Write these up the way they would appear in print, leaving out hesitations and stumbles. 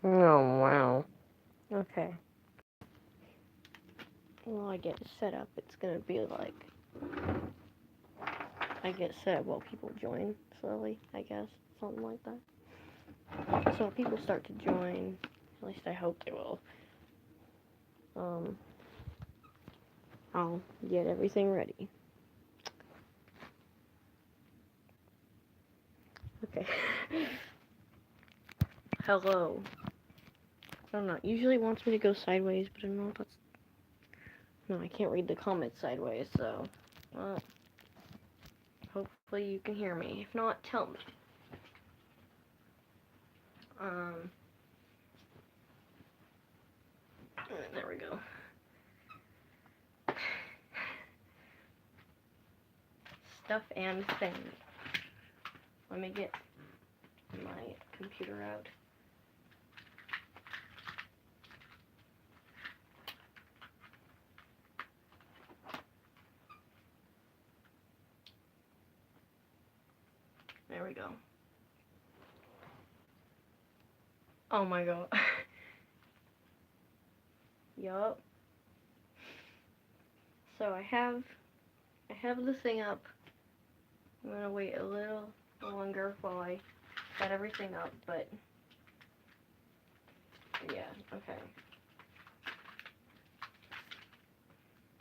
Oh, wow. Okay. Well, I get set up. It's gonna be like I get set up while people join slowly, I guess. Something like that. So people start to join. At least I hope they will. Um, I'll get everything ready. Okay. Hello. I don't know. Usually it wants me to go sideways, but I don't know if that's... No, I can't read the comments sideways, so... hopefully you can hear me. If not, tell me. Um... There we go. Stuff and things. Let me get my computer out. There we go. Oh my god. Yup. So I have the thing up. I'm gonna wait a little longer while I set everything up, but yeah, okay.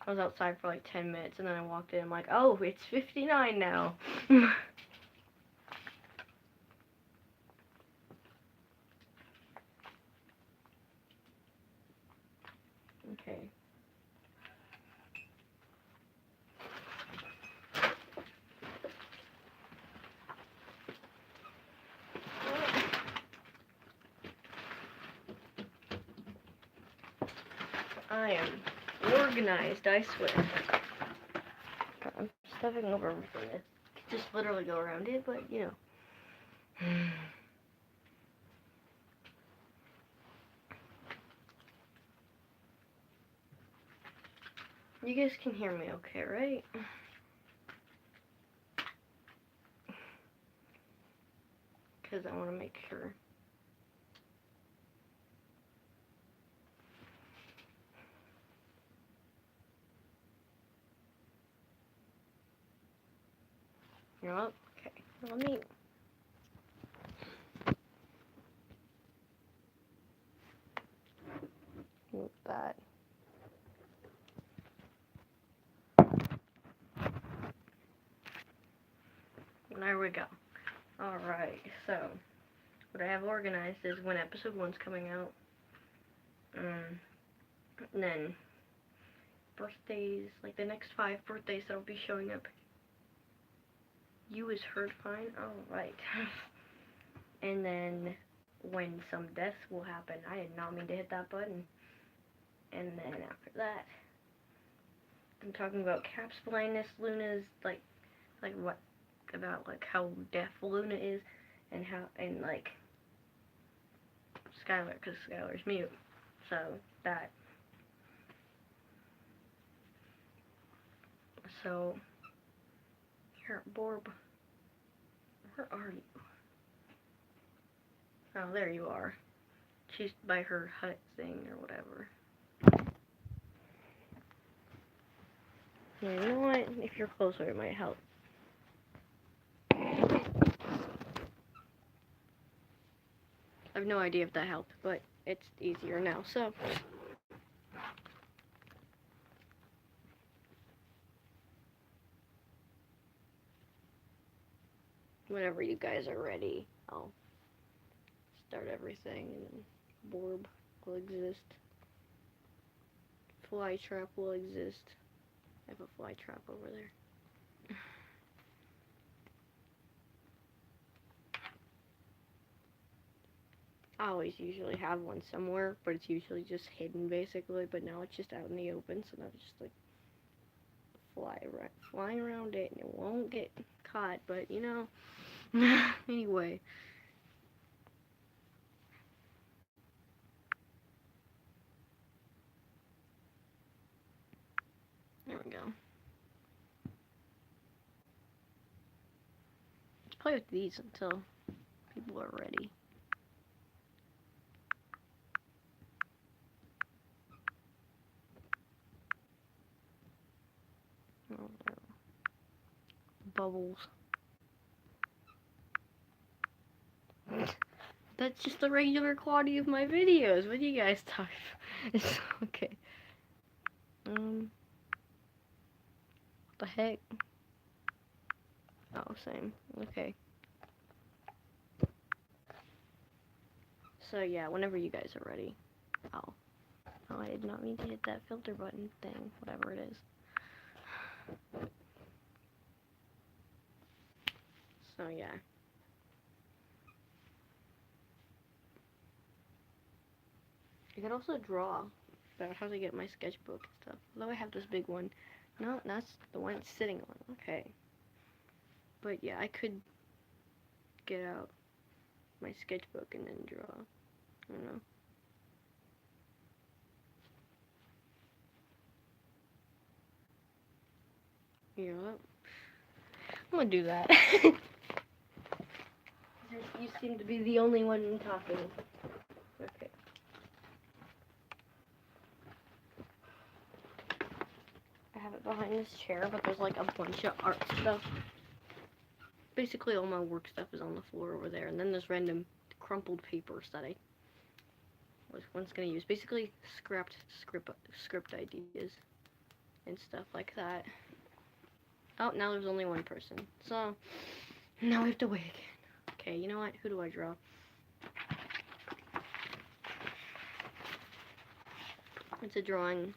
I was outside for like 10 minutes and then I walked in. I'm like, oh, it's 59 now. Okay. I am organized, I swear. God, I'm stuffing over everything. I could just literally go around it, but you know. You guys can hear me okay, right? Because I want to make sure. You know what? Okay. Let me... move that. There we go. Alright, so what I have organized is when episode 1's coming out. And then birthdays, like the next 5 birthdays that'll be showing up. You is heard fine? Alright. And then when some deaths will happen. I did not mean to hit that button. And then after that, I'm talking about Cap's blindness, Luna's like what about like how deaf Luna is, and how and like Skylar, because Skylar's mute. So that. So here, Borb, where are you? Oh, there you are. She's by her hut thing or whatever. You know what? If you're closer, it might help. I have no idea if that helped, but it's easier now, so. Whenever you guys are ready, I'll start everything, and then Borb will exist. Flytrap will exist. I have a flytrap over there. I always usually have one somewhere, but it's usually just hidden basically, but now it's just out in the open, so now it's just like flying around it, and it won't get caught, but you know. Anyway. There we go. Let's play with these until people are ready. bubbles. That's just the regular quality of my videos. What do you guys talk about? It's okay. What the heck? Oh, same. Okay. So yeah, whenever you guys are ready. Oh, I did not mean to hit that filter button thing, whatever it is. So yeah. You could also draw about how to get my sketchbook and stuff. Although I have this big one. No, that's the one it's sitting on. Okay. But yeah, I could get out my sketchbook and then draw. I don't know. You know what? I'm gonna do that. You seem to be the only one talking. Okay. I have it behind this chair, but there's like a bunch of art stuff. Basically, all my work stuff is on the floor over there, and then there's random crumpled papers that I was once gonna use. Basically, scrapped script ideas and stuff like that. Oh, now there's only one person. So, now we have to wait again. Okay, you know what? Who do I draw? It's a drawing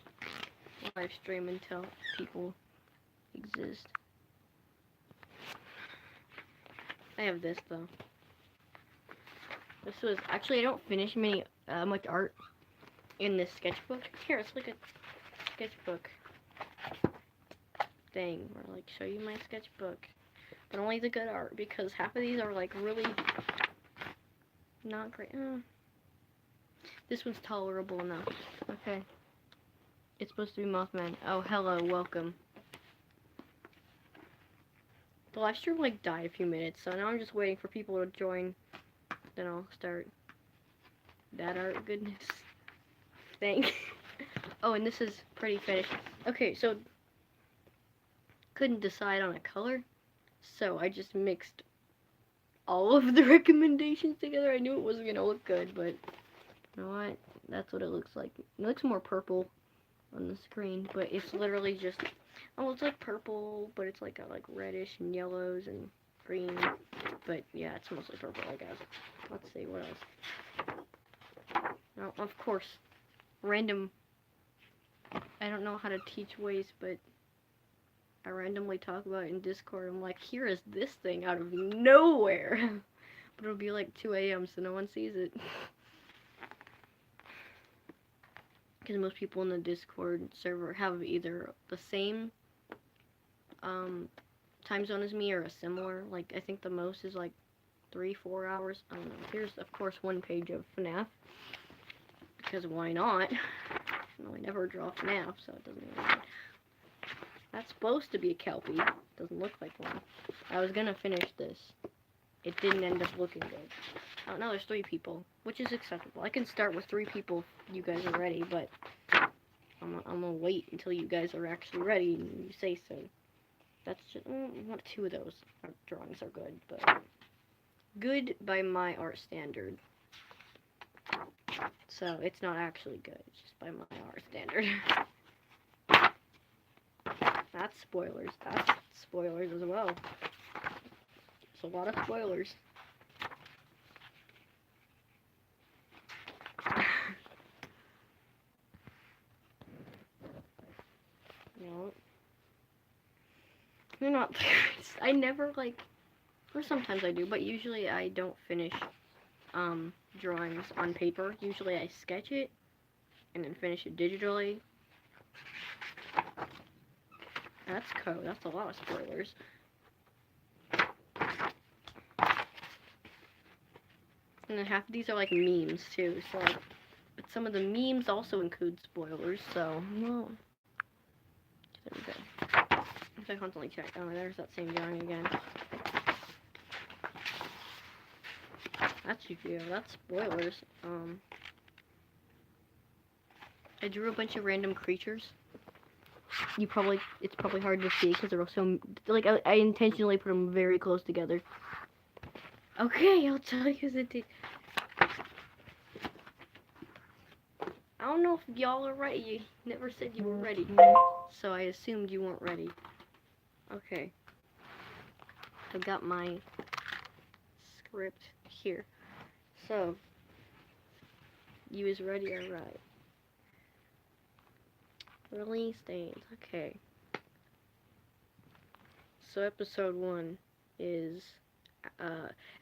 live stream until people exist. I have this, though. This was... Actually, I don't finish much art in this sketchbook. Here, let's look at sketchbook thing, or like show you my sketchbook, but only the good art, because half of these are like really not great. This one's tolerable enough. Okay, it's supposed to be Mothman. Oh, hello, welcome. The live stream like died a few minutes, so now I'm just waiting for people to join, then I'll start that art goodness thing. Oh, and this is pretty finished. Okay, so couldn't decide on a color, so I just mixed all of the recommendations together. I knew it wasn't gonna look good, but you know what? That's what it looks like. It looks more purple on the screen, but it's literally just, oh, it's like purple, but it's like got like reddish and yellows and green. But yeah, it's mostly purple, I guess. Let's see what else. Now, of course, random. I don't know how to teach ways, but I randomly talk about it in Discord. I'm like, here is this thing out of nowhere. But it'll be like 2 a.m. so no one sees it. Because most people in the Discord server have either the same time zone as me or a similar. Like, I think the most is like 3-4 hours. I don't know. Here's, of course, one page of FNAF. Because why not? No, I never draw FNAF, so it doesn't even matter. That's supposed to be a Kelpie. Doesn't look like one. I was gonna finish this. It didn't end up looking good. Oh, no, there's 3 people, which is acceptable. I can start with 3 people if you guys are ready, but I'm gonna wait until you guys are actually ready and you say so. That's just, 1 or 2 of those drawings are good, but good by my art standard. So, it's not actually good, it's just by my art standard. That's spoilers. That's spoilers as well. It's a lot of spoilers. No. They're not. I never, like, or sometimes I do, but usually I don't finish drawings on paper. Usually I sketch it and then finish it digitally. That's code. That's a lot of spoilers. And then half of these are like memes too, so like, but some of the memes also include spoilers, so no. There we go. If I constantly check, oh, there's that same drawing again. That's Yu-Gi-Oh! That's spoilers. I drew a bunch of random creatures. it's probably hard to see because they're so, like, I intentionally put them very close together. Okay, I'll tell you the date. I don't know if y'all are ready. You never said you were ready, so I assumed you weren't ready. Okay. I've got my script here. So, you is ready? Alright. Release dates. Okay. So episode 1 is,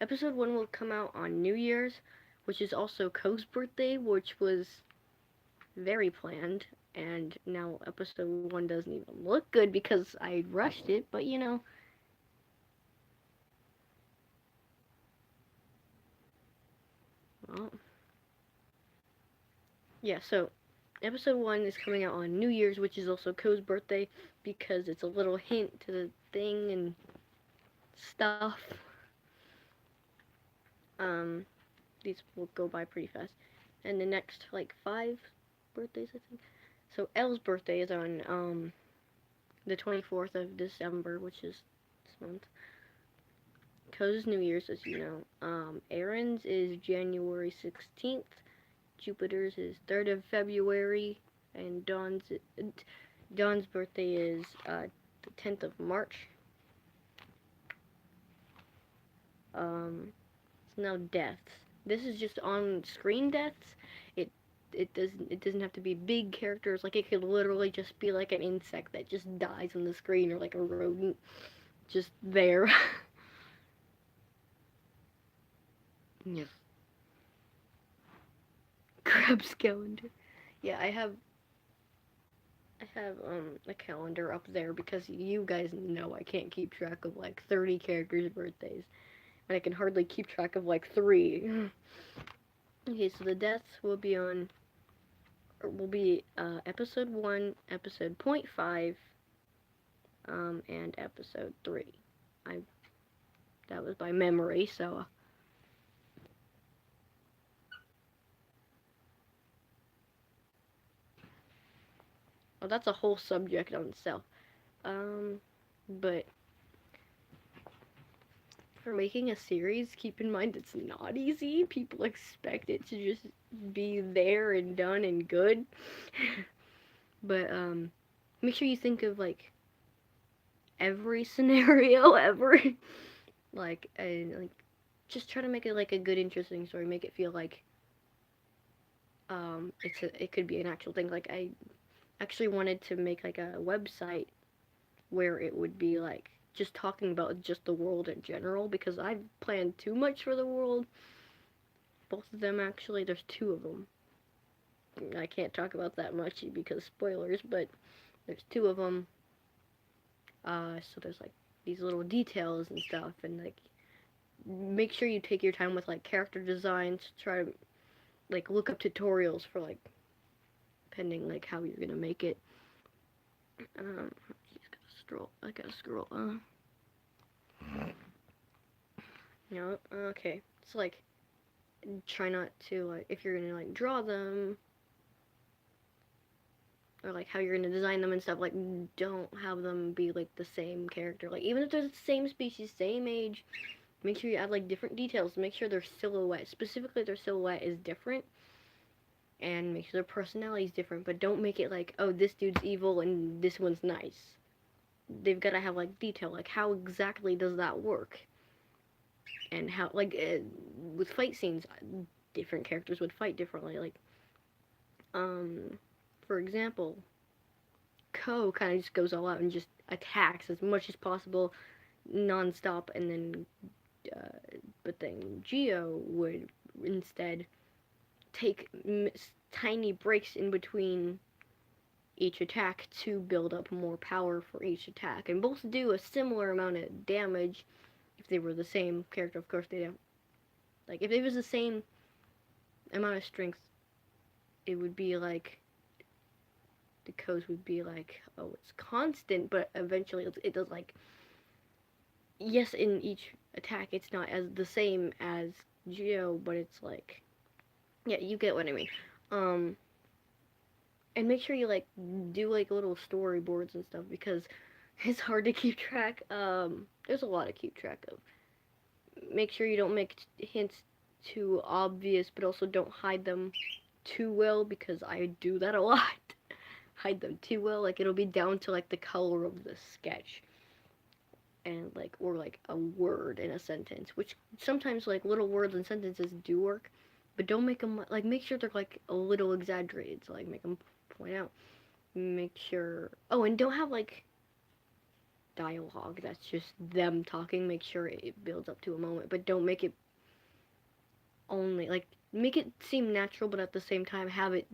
episode 1 will come out on New Year's, which is also Ko's birthday, which was very planned, and now episode 1 doesn't even look good because I rushed it, but you know. Well, yeah, so episode 1 is coming out on New Year's, which is also Ko's birthday, because it's a little hint to the thing and stuff. These will go by pretty fast. And the next, like, 5 birthdays, I think. So, Elle's birthday is on, the 24th of December, which is this month. Ko's New Year's, as you know. Aaron's is January 16th. Jupiter's is 3rd of February. And Dawn's birthday is, the 10th of March. It's now deaths. This is just on-screen deaths. It doesn't have to be big characters. Like, it could literally just be like an insect that just dies on the screen, or like a rodent just there. Yes. Krebs calendar. Yeah, I have a calendar up there because you guys know I can't keep track of like 30 characters' birthdays, and I can hardly keep track of like 3. Okay, so the deaths will be episode 1, episode 0.5, and episode 3. That was by memory, so. Well, that's a whole subject on itself. But for making a series, keep in mind it's not easy. People expect it to just be there and done and good. But, make sure you think of, like, every scenario ever. Like, and, like, just try to make it, like, a good, interesting story. Make it feel like, it could be an actual thing. Like, I actually wanted to make, like, a website where it would be, like, just talking about just the world in general, because I've planned too much for the world. Both of them, actually. There's 2 of them. I can't talk about that much because spoilers, but there's 2 of them. So there's, like, these little details and stuff, and, like, make sure you take your time with, like, character designs. Try to, like, look up tutorials for, like, depending, like, how you're gonna make it. I gotta scroll. You know, okay. So, like, try not to, like, if you're gonna, like, draw them, or, like, how you're gonna design them and stuff, like, don't have them be, like, the same character. Like, even if they're the same species, same age, make sure you add, like, different details. Make sure their silhouette, specifically their silhouette, is different. And make sure their personality is different. But don't make it like, oh, this dude's evil and this one's nice. They've got to have, like, detail. Like, how exactly does that work? And how, like, with fight scenes, different characters would fight differently. Like, for example, Ko kind of just goes all out and just attacks as much as possible, non-stop, and then, but then Geo would instead take tiny breaks in between each attack to build up more power for each attack, and both do a similar amount of damage. If they were the same character, of course, they'd have, like, if it was the same amount of strength, it would be like, the Ko's would be like, oh, it's constant, but eventually it does, like, yes, in each attack it's not as the same as Geo, but it's like, yeah, you get what I mean. And make sure you like do like little storyboards and stuff because it's hard to keep track. There's a lot to keep track of. Make sure you don't make hints too obvious, but also don't hide them too well because I do that a lot. Hide them too well, like it'll be down to like the color of the sketch and like or like a word in a sentence, which sometimes like little words and sentences do work, but don't make them like make sure they're like a little exaggerated. So like make them point out, make sure. Oh, and don't have like dialogue that's just them talking. Make sure it builds up to a moment, but don't make it only like make it seem natural, but at the same time have it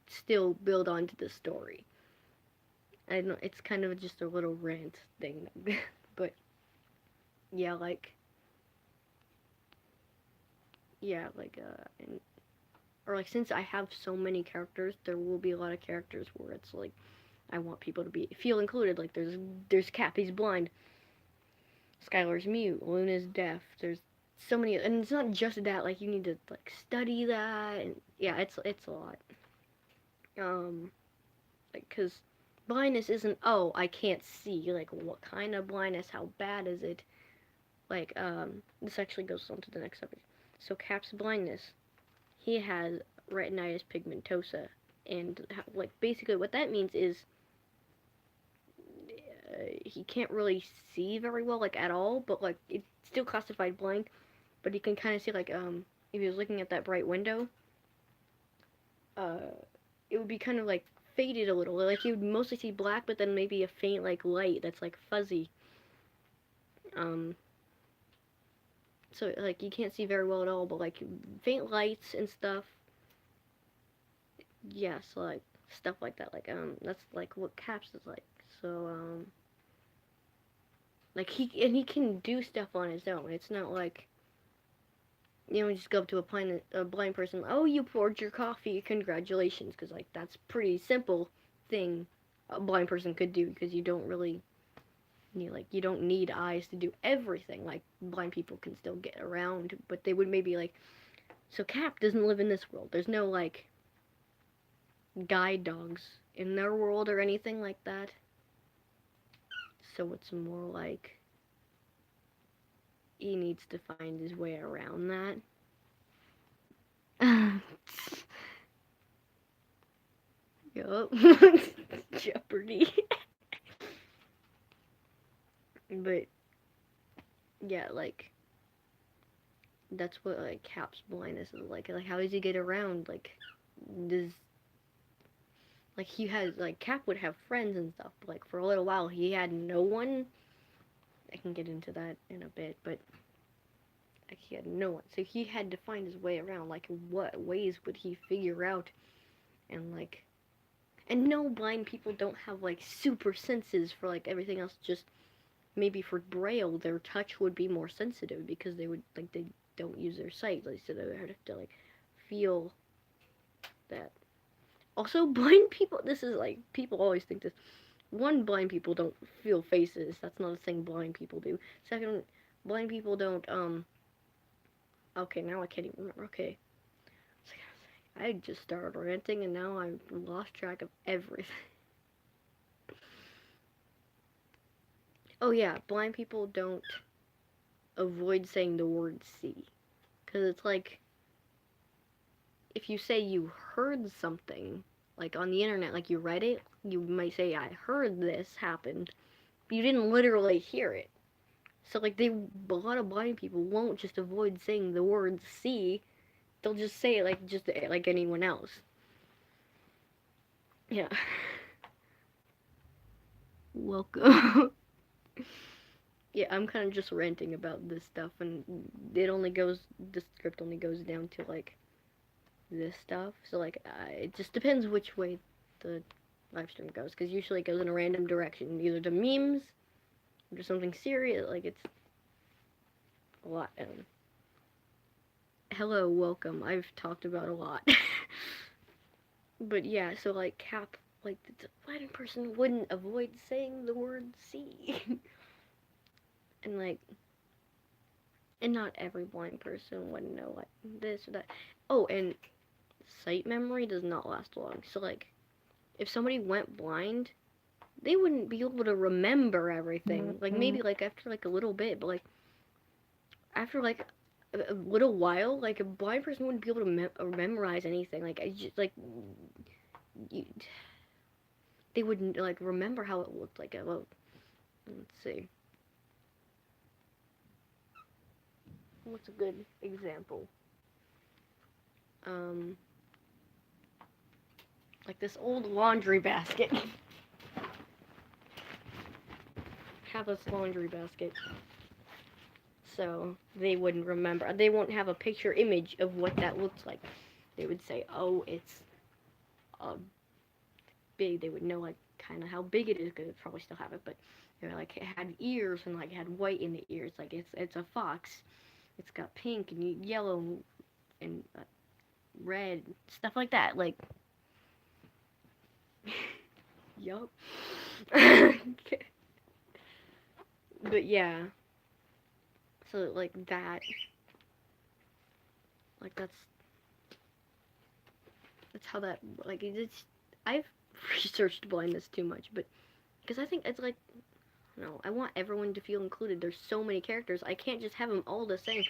still build onto the story. I don't know, it's kind of just a little rant thing, but yeah, like yeah, like and, or like since I have so many characters, there will be a lot of characters where it's like I want people to be feel included. Like there's Cap, he's blind. Skylar's mute. Luna's deaf. There's so many, and it's not just that. Like you need to like study that, and yeah, it's a lot. Like because blindness isn't I can't see. Like what kind of blindness? How bad is it? Like this actually goes on to the next subject. So Cap's blindness, he has retinitis pigmentosa, and like basically what that means is he can't really see very well, like at all, but like it's still classified blind, but he can kind of see like if he was looking at that bright window, uh it would be kind of like faded a little, like he would mostly see black, but then maybe a faint like light that's like fuzzy. Um, so like you can't see very well at all, but like faint lights and stuff. Yes, like stuff like that. Like that's like what Caps is like. So like he can do stuff on his own. It's not like just go up to a blind person. Oh, you poured your coffee. Congratulations, because like that's pretty simple thing a blind person could do because you don't really you don't need eyes to do everything. Like blind people can still get around, but they would maybe like so Cap doesn't live in this world. There's no like guide dogs in their world or anything like that. So it's more like he needs to find his way around that. Yup. Jeopardy. But yeah, like that's what like Cap's blindness is like. Like how does he get around? Like does like he has like Cap would have friends and stuff, but like for a little while he had no one. I can get into that in a bit, but like he had no one. So he had to find his way around. Like what ways would he figure out and like and no blind people don't have like super senses for like everything else, just maybe for Braille their touch would be more sensitive because they would like they don't use their sight, like so they would have to like feel that. Also blind people, this is like people always think this. One, blind people don't feel faces. That's not a thing blind people do. Second, blind people don't okay, now I can't even remember. Okay. I just started ranting and now I've lost track of everything. Oh yeah, blind people don't avoid saying the word see. Because it's like, if you say you heard something, like on the internet, like you read it, you might say, I heard this happened, but you didn't literally hear it. So like a lot of blind people won't just avoid saying the word see, they'll just say it like just like anyone else. Yeah. Welcome. Yeah, I'm kind of just ranting about this stuff, and the script only goes down to like this stuff. So like, it just depends which way the live stream goes, because usually it goes in a random direction, either to memes or to something serious. Like it's a lot. Hello, welcome. I've talked about a lot, but yeah. So like Cap, like the blind person wouldn't avoid saying the word "see," and like and not every blind person would know like this or that. Oh, and sight memory does not last long. So like if somebody went blind, they wouldn't be able to remember everything. Like, maybe, like, after, like, a little bit, but, like, after, like, a little while, like, a blind person wouldn't be able to memorize anything. Like, I just, like, you, they wouldn't, like, remember how it looked like. Well, let's see. What's a good example? Like this old laundry basket. Have this laundry basket. So they wouldn't remember. They won't have a picture image of what that looks like. They would say, oh, it's big. They would know, like, kind of how big it is, because they'd probably still have it, but they're like, it had ears, and like it had white in the ears. Like, it's a fox. It's got pink and yellow and red, stuff like that. Like, yup. But yeah, so like that, like that's how that, like, it's, I've researched blindness too much, but because I think it's like, no, I want everyone to feel included. There's so many characters, I can't just have them all the same.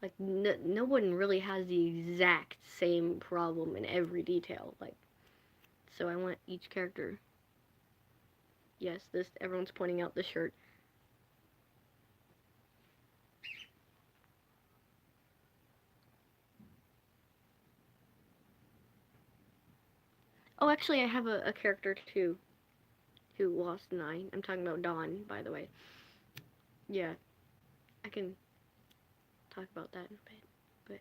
Like, no one really has the exact same problem in every detail. Like, so I want each character. Yes, this, everyone's pointing out the shirt. Oh, actually, I have a character too who lost an eye. I'm talking about Dawn, by the way. Yeah, I can talk about that in a bit, but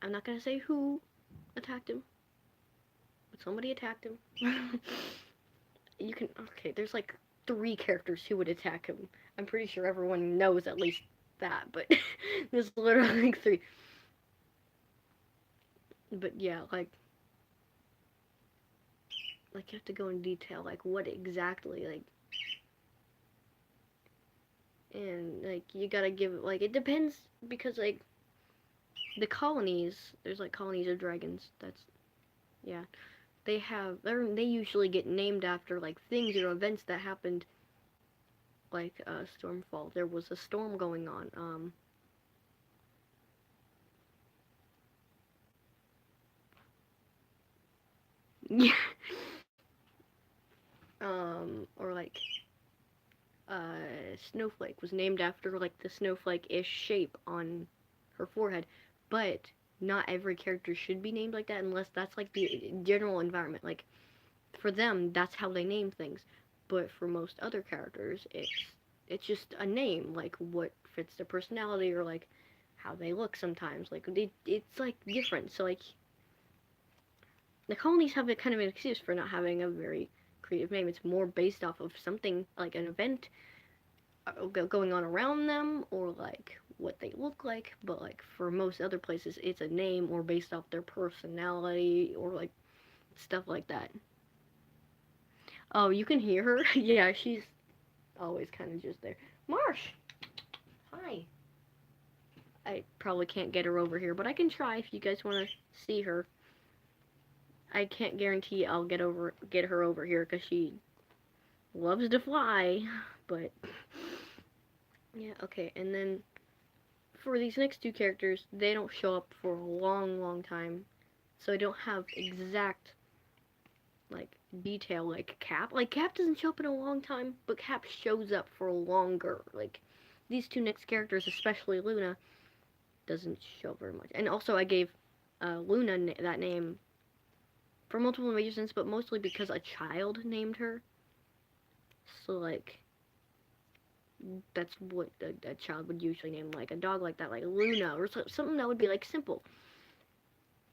I'm not gonna say who attacked him, but somebody attacked him. You can, okay, there's like 3 characters who would attack him. I'm pretty sure everyone knows at least that, but there's literally like 3. But yeah, like you have to go in detail, like what exactly, like, and like you gotta give, like, it depends, because like the colonies, there's like colonies of dragons. That's, yeah, they usually get named after like things or events that happened, like Stormfall. There was a storm going on. Yeah. Or like Snowflake was named after like the snowflake-ish shape on her forehead, but not every character should be named like that unless that's like the general environment. Like, for them, that's how they name things. But for most other characters, it's just a name, like what fits their personality, or like how they look sometimes. Like, it's like different. So like the colonies have a kind of an excuse for not having a very creative name. It's more based off of something like an event going on around them, or like what they look like. But like for most other places, it's a name or based off their personality, or like stuff like that. Oh, you can hear her? Yeah, she's always kind of just there. Marsh! Hi. I probably can't get her over here, but I can try if you guys want to see her. I can't guarantee I'll get her over here, because she loves to fly. But yeah, okay. And then for these next 2 characters, they don't show up for a long, long time, so I don't have exact like detail like Cap. Like, Cap doesn't show up in a long time, but Cap shows up for longer. Like, these 2 next characters, especially Luna, doesn't show very much. And also, I gave Luna that name for multiple reasons, but mostly because a child named her. So like, that's what a child would usually name, like a dog like that, like Luna, or something that would be like simple,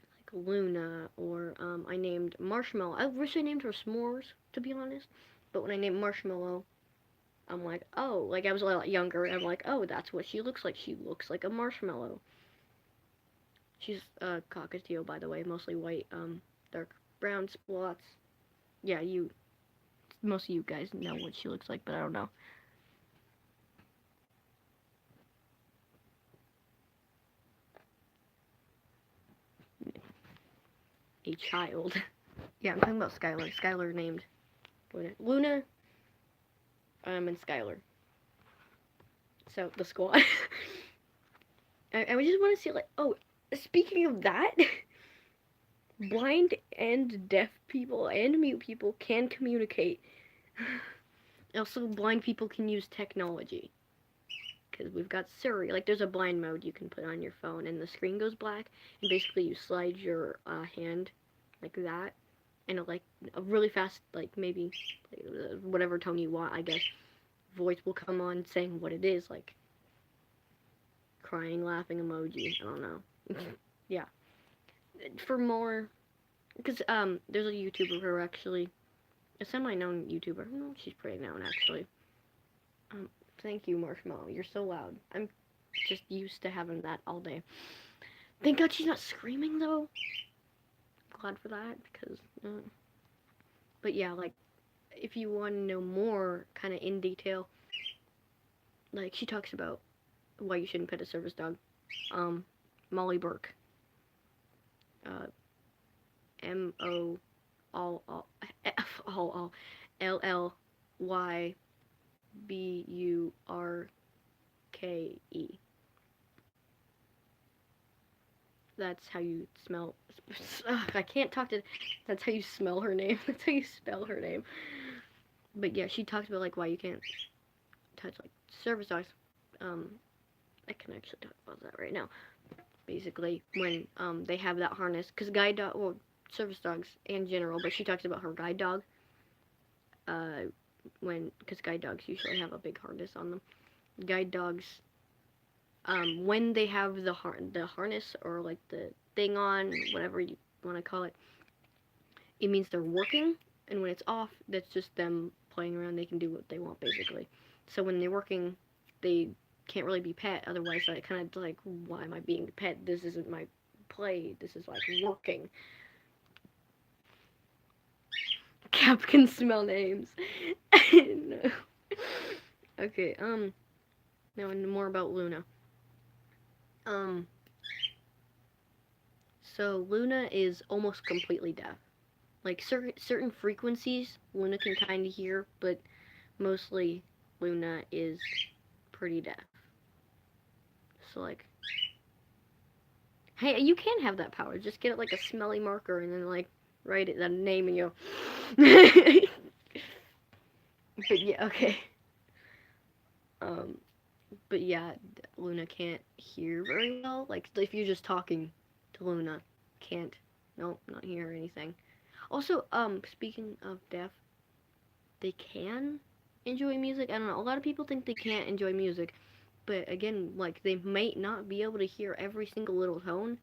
like Luna. Or I named Marshmallow. I wish I named her S'mores, to be honest. But when I named Marshmallow, I'm like, oh, like I was a lot younger, and I'm like, oh, that's what she looks like. She looks like a marshmallow. She's a cockatiel, by the way, mostly white, dark brown spots. Yeah, most of you guys know what she looks like, but I don't know. A child. Yeah, I'm talking about Skylar. Skylar named Luna, and Skylar. So the squad. I just want to see like, oh, speaking of that, blind and deaf people and mute people can communicate. Also, blind people can use technology. Because we've got Siri. Like, there's a blind mode you can put on your phone, and the screen goes black, and basically you slide your hand like that, and like a really fast, like maybe like, whatever tone you want, I guess, voice will come on saying what it is, like crying, laughing emoji. I don't know. Yeah. For more, because there's a YouTuber who actually a semi-known YouTuber. No, she's pretty known actually. Um, Thank you, Marshmallow. You're so loud. I'm just used to having that all day. Thank God she's not screaming though. Glad for that because. But yeah, like if you want to know more, kind of in detail, like she talks about why you shouldn't pet a service dog. Molly Burke. M-O L-L-Y-B-U-R-K-E. That's how you smell. I can't talk to. That's how you smell her name. That's how you spell her name. But yeah, she talked about like why you can't touch like service dogs. I can actually talk about that right now. Basically, when they have that harness, because guide dog, well, service dogs in general, but she talks about her guide dog. Because guide dogs usually have a big harness on them. Guide dogs, when they have the harness or like the thing on, whatever you want to call it, it means they're working, and when it's off, that's just them playing around. They can do what they want basically. So when they're working, they can't really be pet. Otherwise, I kind of like, why am I being pet? This isn't my play. This is like working. Cap can smell names. No. Okay. Now more about Luna. So Luna is almost completely deaf. Like certain frequencies, Luna can kind of hear, but mostly Luna is pretty deaf. So like, hey, you can have that power. Just get it like a smelly marker and then like write it, that name, and you. But yeah, okay. But yeah, Luna can't hear very well. Like if you're just talking to Luna, can't. Nope, not hear anything. Also, speaking of deaf, they can enjoy music. I don't know. A lot of people think they can't enjoy music, but again, like they might not be able to hear every single little tone,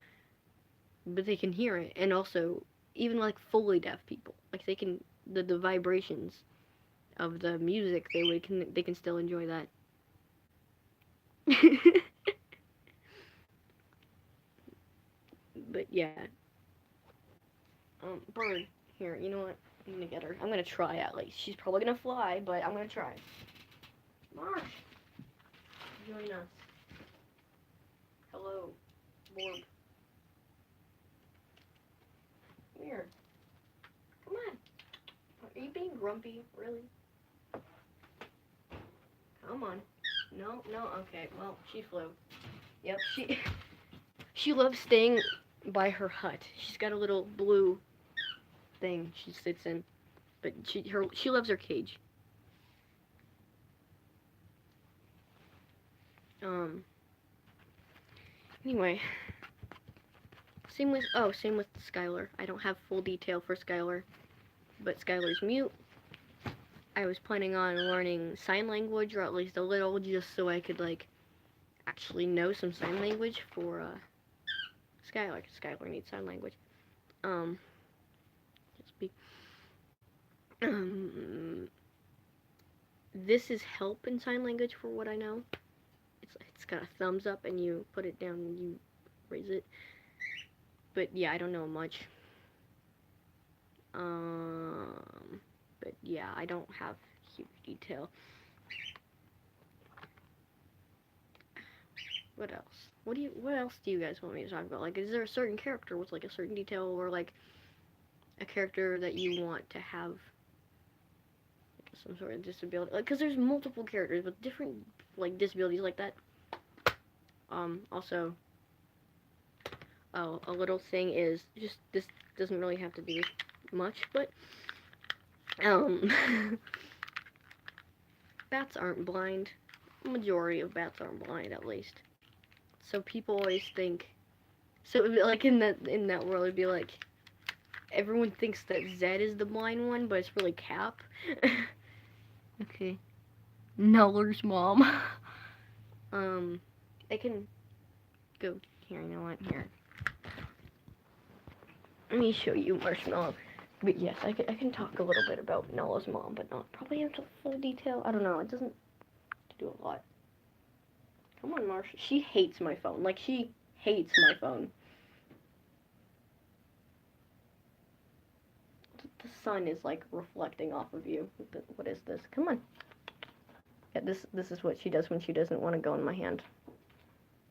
but they can hear it. And also, even like fully deaf people, like they can the vibrations of the music, they can still enjoy that. But yeah, bird. Here, you know what? I'm gonna get her. I'm gonna try at least. She's probably gonna fly, but I'm gonna try. Marsh, join us. Hello, Borb. Weird. Come on. Are you being grumpy? Really? Come on. No, no. Okay. Well, she flew. Yep. She loves staying by her hut. She's got a little blue thing she sits in, but she loves her cage. Anyway, same with Skylar. I don't have full detail for Skylar, but Skylar's mute. I was planning on learning sign language, or at least a little, just so I could like actually know some sign language for Skylar. Skylar needs sign language. Speak. This is help in sign language for what I know. It's got a thumbs up and you put it down and you raise it. But yeah, I don't know much. But yeah, I don't have huge detail. What else? What else do you guys want me to talk about? Like, is there a certain character with like a certain detail, or like a character that you want to have some sort of disability, like, because there's multiple characters with different like disabilities like that. Also, a little thing is just this doesn't really have to do much, but bats aren't blind. Majority of bats aren't blind, at least. So people always think. So like in that world, it'd be like everyone thinks that Zed is the blind one, but it's really Cap. Okay. Nuller's mom. I can go here. You know what? Here. Let me show you Marshmallow. But yes, I can talk a little bit about Nuller's mom, but not probably into full detail. I don't know. It doesn't do a lot. Come on, Marsh. She hates my phone. Like, she hates my phone. The sun is, like, reflecting off of you. What is this? Come on. Yeah, this is what she does when she doesn't want to go in my hand.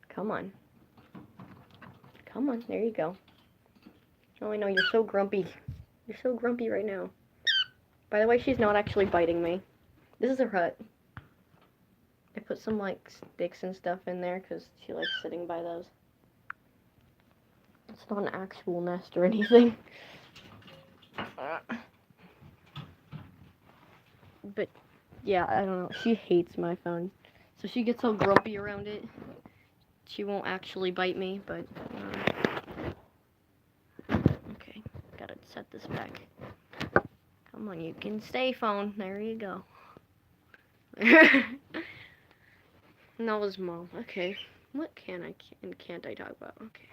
Come on. Come on. There you go. Oh, I know. You're so grumpy. You're so grumpy right now. By the way, she's not actually biting me. This is her hut. I put some, like, sticks and stuff in there because she likes sitting by those. It's not an actual nest or anything. But, yeah, I don't know. She hates my phone. So she gets all grumpy around it. She won't actually bite me, but... okay, gotta set this back. Come on, you can stay, phone. There you go. Nuller's mom. Okay. What can I and can't I talk about? Okay.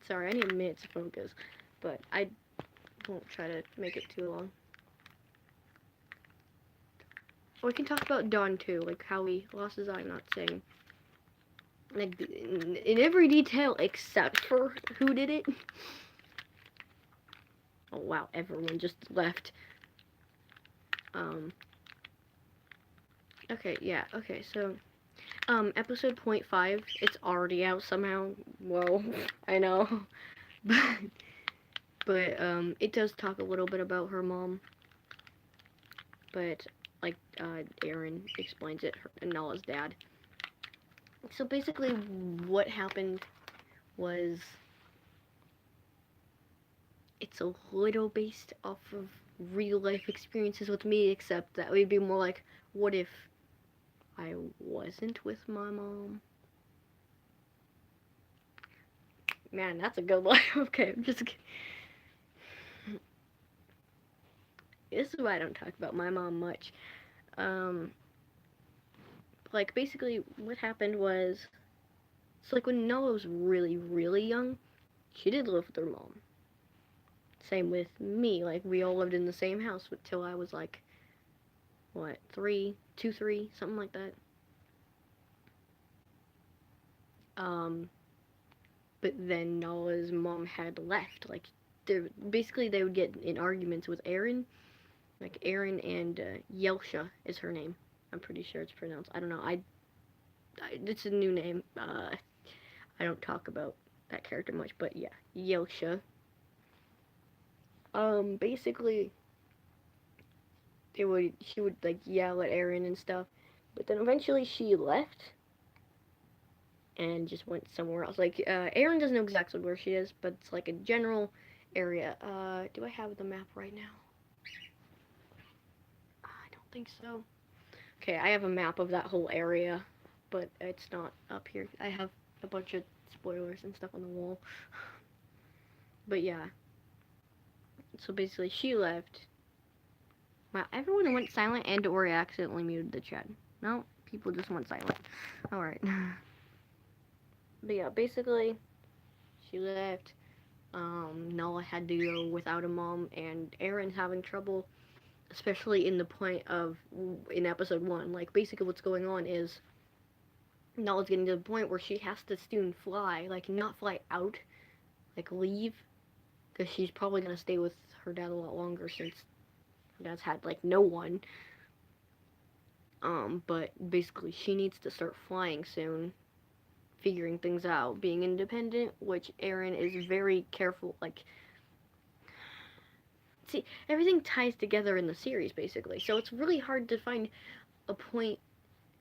Sorry, I need a minute to focus, but I won't try to make it too long. We can talk about Dawn too, like how he lost his eye. I'm not saying like in every detail except for who did it. Oh wow, everyone just left. Okay, yeah, okay, so episode 0.5, it's already out somehow. Whoa, I know. but it does talk a little bit about her mom. But like Eren explains it, and Nala's dad. So basically what happened was it's a little based off of real life experiences with me, except that would be more like, what if I wasn't with my mom? Man, that's a good line. Okay, I'm just kidding. This is why I don't talk about my mom much. Like, basically, what happened was, so, like, when Noah was really, really young, she did live with her mom. Same with me, like, we all lived in the same house until I was, like, what, 3, something like that. But then Nala's mom had left, like, basically they would get in arguments with Eren, like, Eren and, Yelsha is her name. I'm pretty sure it's pronounced, I don't know, it's a new name, I don't talk about that character much, but yeah, Yelsha. Basically, she would, like, yell at Eren and stuff, but then eventually she left, and just went somewhere else. Like, Eren doesn't know exactly where she is, but it's, like, a general area. Do I have the map right now? I don't think so. Okay, I have a map of that whole area, but it's not up here. I have a bunch of spoilers and stuff on the wall. But yeah. So basically, she left. Wow, everyone went silent and or accidentally muted the chat. No, people just went silent. Alright. But yeah, basically, she left. Nala had to go without a mom, and Eren's having trouble, especially in the point of, in episode 1. Like, basically what's going on is, Nala's getting to the point where she has to soon fly, like, not fly out, like, leave, because she's probably going to stay with her dad a lot longer, since her dad's had, like, no one. But basically, she needs to start flying soon, figuring things out, being independent, which Eren is very careful, like, see, everything ties together in the series, basically. So it's really hard to find a point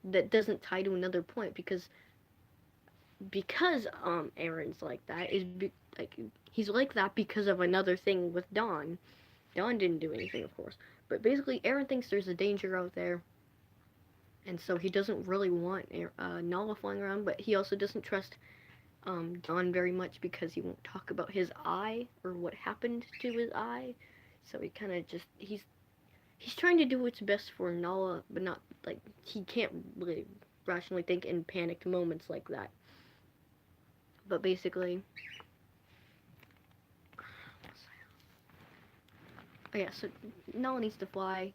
that doesn't tie to another point because Aaron's like that like he's like that because of another thing with Dawn. Dawn didn't do anything, of course, but basically Aaron thinks there's a danger out there, and so he doesn't really want Nala flying around. But he also doesn't trust Dawn very much because he won't talk about his eye or what happened to his eye. So he kind of just he's trying to do what's best for Nala, but not like he can't really rationally think in panicked moments like that. But basically, oh yeah, so Nala needs to fly.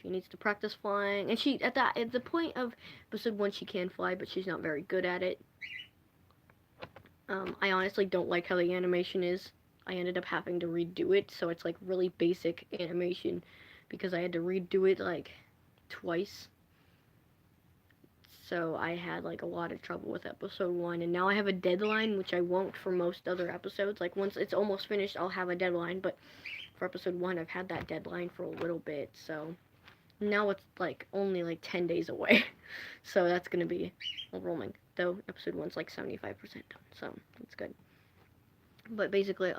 She needs to practice flying, and she at the point of episode 1 she can fly, but she's not very good at it. I honestly don't like how the animation is. I ended up having to redo it, so it's like really basic animation because I had to redo it like twice. So I had like a lot of trouble with episode 1, and now I have a deadline, which I won't for most other episodes. Like once it's almost finished, I'll have a deadline, but for episode 1, I've had that deadline for a little bit, so now it's like only like 10 days away. So that's gonna be overwhelming. Though episode 1's like 75% done, so that's good. But basically,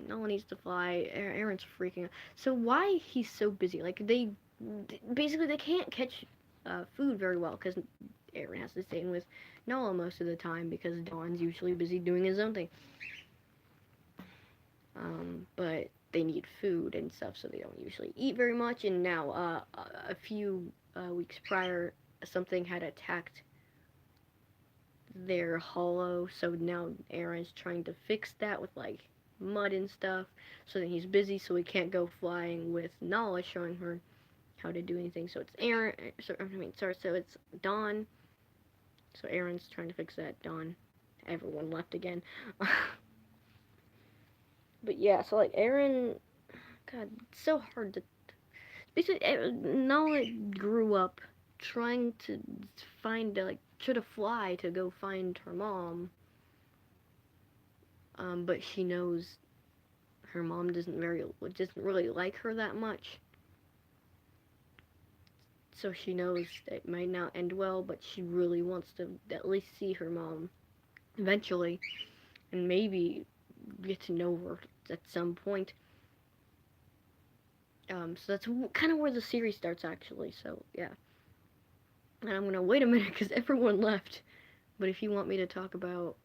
no one needs to fly. Aaron's freaking out. So why he's so busy? Like they can't catch food very well because Aaron has to stay in with Noah most of the time because Dawn's usually busy doing his own thing. But they need food and stuff, so they don't usually eat very much. And now, a few weeks prior, something had attacked their hollow, so now Aaron's trying to fix that with like mud and stuff. So then he's busy, so he can't go flying with Nala showing her how to do anything. So it's Aaron. So it's Dawn. So Aaron's trying to fix that. Dawn. Everyone left again. But yeah, so like Aaron, God, it's so hard to. Basically, Nala grew up trying to try to fly to go find her mom. But she knows her mom doesn't really like her that much. So she knows that it might not end well, but she really wants to at least see her mom eventually, and maybe get to know her at some point. So that's kind of where the series starts, actually. So yeah, and I'm gonna wait a minute because everyone left. But if you want me to talk about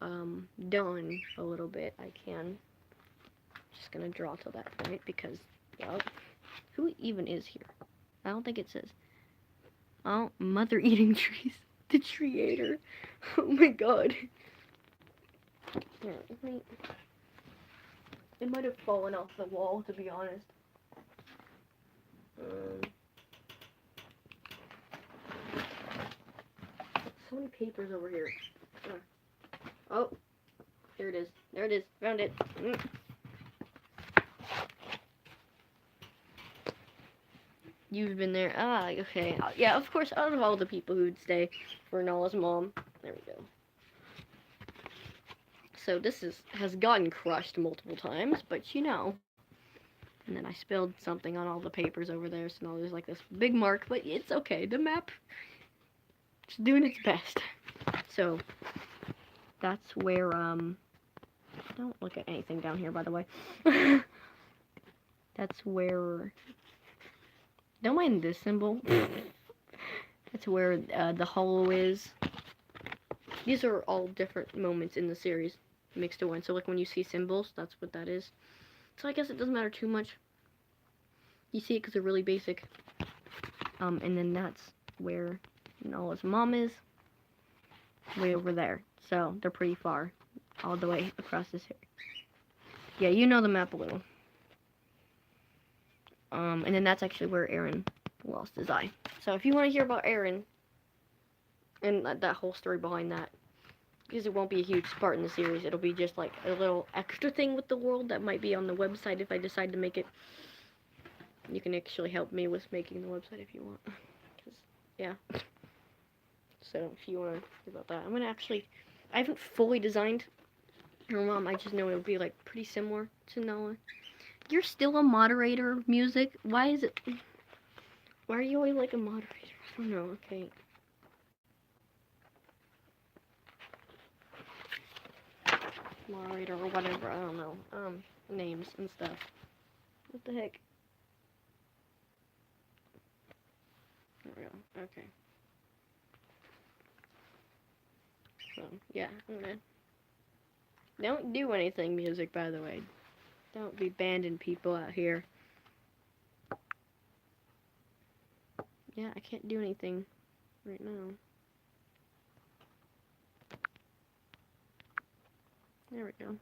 Dawn a little bit, I can. Just gonna draw till that point because, well, who even is here? I don't think it says. Oh, Mother Eating Trees, the creator. Oh my god. Yeah, it might have fallen off the wall, to be honest. So many papers over here. Oh, there it is. There it is. Found it. You've been there. Ah, okay. Yeah, of course, out of all the people who'd stay for Nala's mom. There we go. So this has gotten crushed multiple times, but you know. And then I spilled something on all the papers over there, so now there's like this big mark, but it's okay. The map is doing its best. So that's where, don't look at anything down here, by the way. That's where, don't mind this symbol. That's where the hollow is. These are all different moments in the series mixed to one. So like when you see symbols, that's what that is. So I guess it doesn't matter too much. You see it because they're really basic. And then that's where Nala's mom is. Way over there. So they're pretty far. All the way across this area. Yeah, you know the map blue. And then that's actually where Aaron lost his eye. So if you want to hear about Aaron and that whole story behind that, because it won't be a huge part in the series, it'll be just like a little extra thing with the world that might be on the website if I decide to make it. You can actually help me with making the website if you want. Because, yeah. So if you want to hear about that, I'm going to actually, I haven't fully designed her mom, I just know it'll be like pretty similar to Nala. You're still a moderator, music? Why is it... Why are you always like a moderator? I don't know, okay. Moderator or whatever, I don't know. Names and stuff. What the heck? There we go, okay. So, yeah, I'm gonna... Don't do anything, music, by the way. Don't be banding people out here. Yeah, I can't do anything right now. There we go.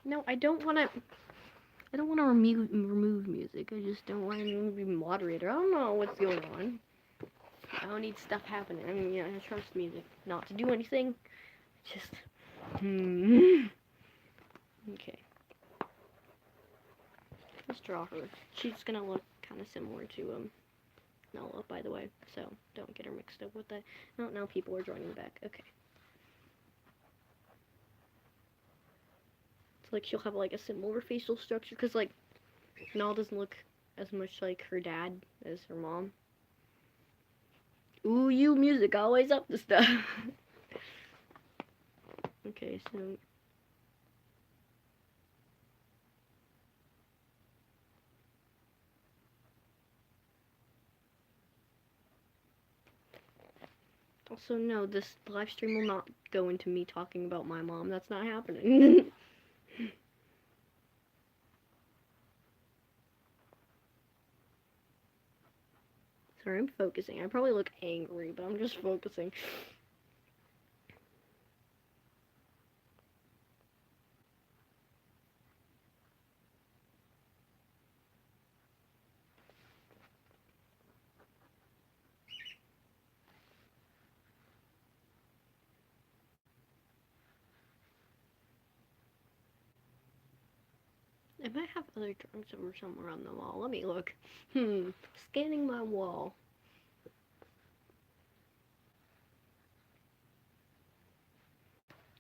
No, I don't want to remove music. I just don't want to be moderator. I don't know what's going on. I don't need stuff happening. I mean, yeah, I trust music not to do anything. Just, okay. Let's draw her. She's gonna look kind of similar to Nala, by the way. So don't get her mixed up with that. Oh, now people are joining back. Okay. It's like she'll have like a similar facial structure, cause like Nala doesn't look as much like her dad as her mom. Ooh, you music always up to stuff. Okay, so also no, this live stream will not go into me talking about my mom. That's not happening. Sorry, I'm focusing. I probably look angry, but I'm just focusing. I might have other drawings over somewhere on the wall. Let me look. Scanning my wall.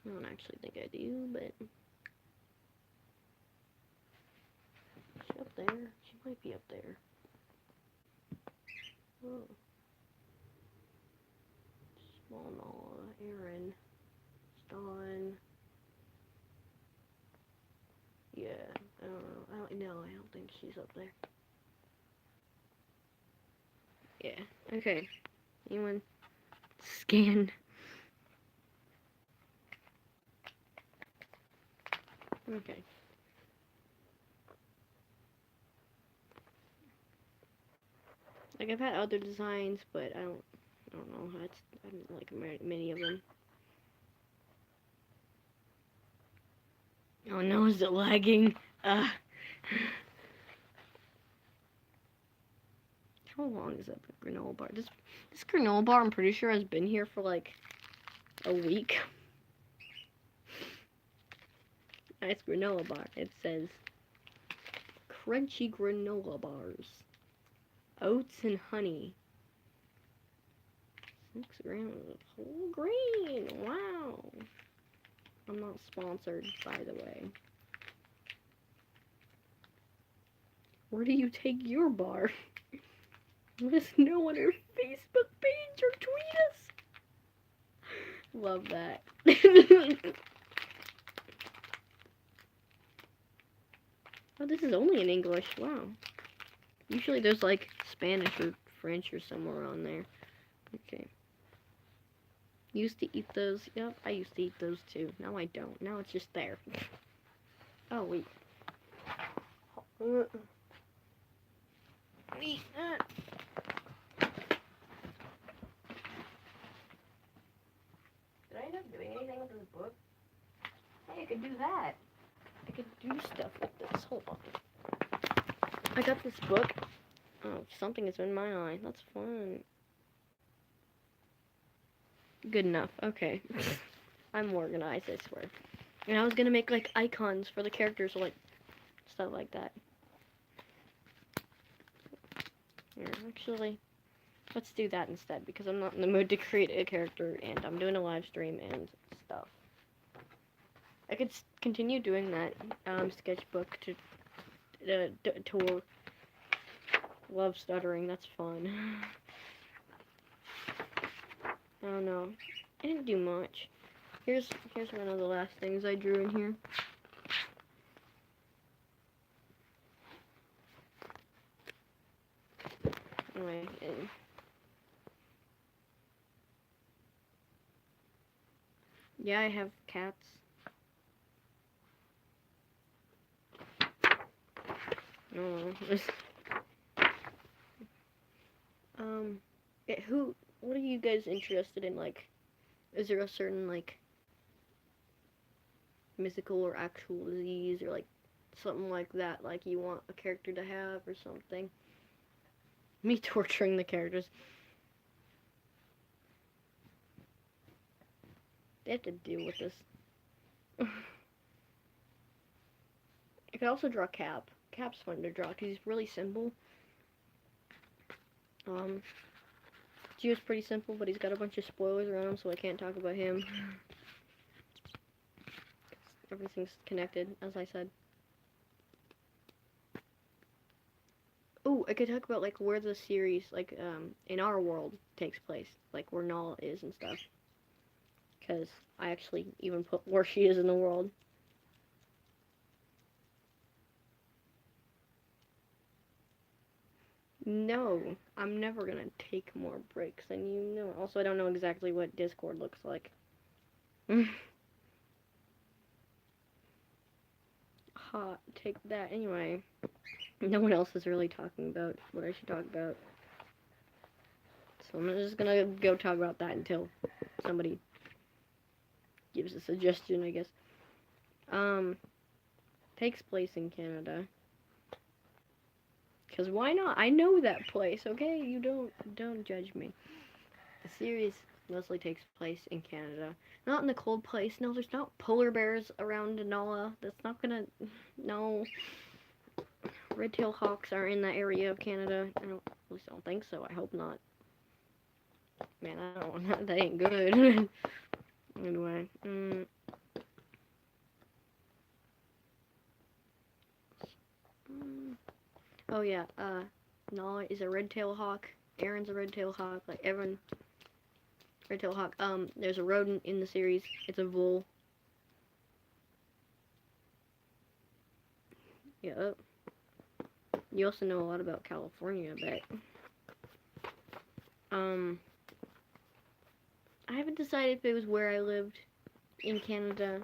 I don't actually think I do, but she's up there. She might be up there. Oh. Small Nala, Aaron, Dawn. Yeah, I don't know. I don't think she's up there. Yeah, okay. Anyone scan? Okay. Like I've had other designs, but I don't know. I don't like many of them. Oh no, is it lagging? How long is that granola bar? This granola bar, I'm pretty sure has been here for like a week. Nice granola bar. It says crunchy granola bars, oats and honey. 6 grams of whole grain. Wow. I'm not sponsored, by the way. Where do you take your bar? Let us know on our Facebook page or tweet us. Love that. Oh, this is only in English. Wow. Usually there's like Spanish or French or somewhere on there. Okay. Used to eat those. Yep, I used to eat those too. Now I don't. Now it's just there. Oh, wait. Wait. Did I end up doing anything with this book? Hey, I could do that. I could do stuff with this. Hold on. I got this book. Oh, something is in my eye. That's fun. Good enough. Okay. I'm organized, I swear. And I was gonna make, like, icons for the characters, like, stuff like that. Here, actually, let's do that instead, because I'm not in the mood to create a character, and I'm doing a live stream and stuff. I could continue doing that sketchbook tour. Love stuttering. That's fun. I don't know. I didn't do much. Here's one of the last things I drew in here. Anyway, yeah, I have cats. No. What are you guys interested in? Like, is there a certain, like, mythical or actual disease, or, like, something like that, like, you want a character to have, or something? Me torturing the characters. They have to deal with this. I could also draw Cap. Cap's fun to draw, because he's really simple. Geo's pretty simple, but he's got a bunch of spoilers around him, so I can't talk about him. Everything's connected, as I said. Oh, I could talk about, like, where the series, like, in our world takes place. Like, where Nala is and stuff. Because I actually even put where she is in the world. No, I'm never gonna take more breaks than you know. Also, I don't know exactly what Discord looks like. Hot, take that. Anyway, no one else is really talking about what I should talk about. So I'm just gonna go talk about that until somebody gives a suggestion, I guess. Takes place in Canada. Because why not? I know that place, okay? You don't judge me. The series mostly takes place in Canada. Not in the cold place. No, there's not polar bears around Nala. That's not gonna... No. Red-tailed hawks are in that area of Canada. At least I don't think so. I hope not. Man, I don't want that. That ain't good. Anyway. Oh yeah, Nala is a red-tailed hawk. Aaron's a red-tailed hawk. Like, everyone... Red-tailed hawk. There's a rodent in the series. It's a vole. Yep. You also know a lot about California, I bet. I haven't decided if it was where I lived in Canada,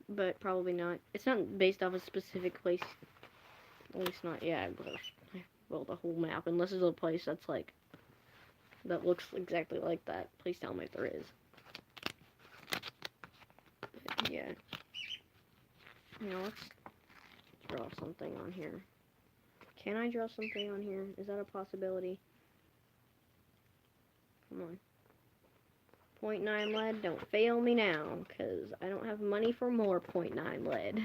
but probably not. It's not based off a specific place. At least not, yeah, I built a whole map, unless there's a place that's like, that looks exactly like that. Please tell me if there is. But, yeah. You know, let's draw something on here. Can I draw something on here? Is that a possibility? Come on. 0.9 lead, don't fail me now, because I don't have money for more 0.9 lead.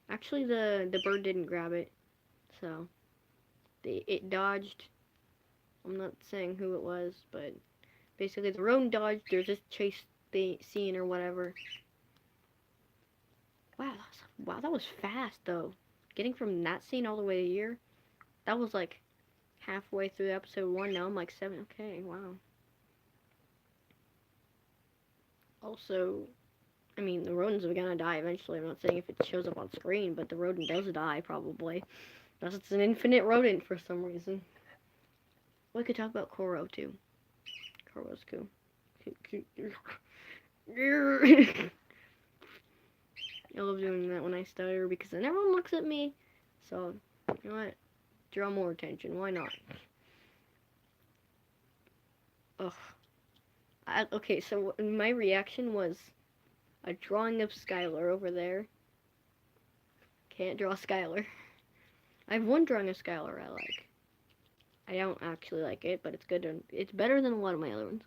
Actually, the bird didn't grab it, so it dodged. I'm not saying who it was, but basically the rodent dodged. There's this chase scene or whatever. Wow, that was fast though. Getting from that scene all the way to here, that was like halfway through episode 1. Now I'm like 7. Okay, wow. Also, I mean, the rodents are gonna die eventually. I'm not saying if it shows up on screen, but the rodent does die, probably. Unless it's an infinite rodent for some reason. We could talk about Koro, too. Koro's cool. I love doing that when I stutter, because then everyone looks at me. So, you know what? Draw more attention. Why not? Ugh. Okay, so my reaction was a drawing of Skylar over there. Can't draw Skylar. I have one drawing of Skylar I like. I don't actually like it, but it's good. It's better than a lot of my other ones.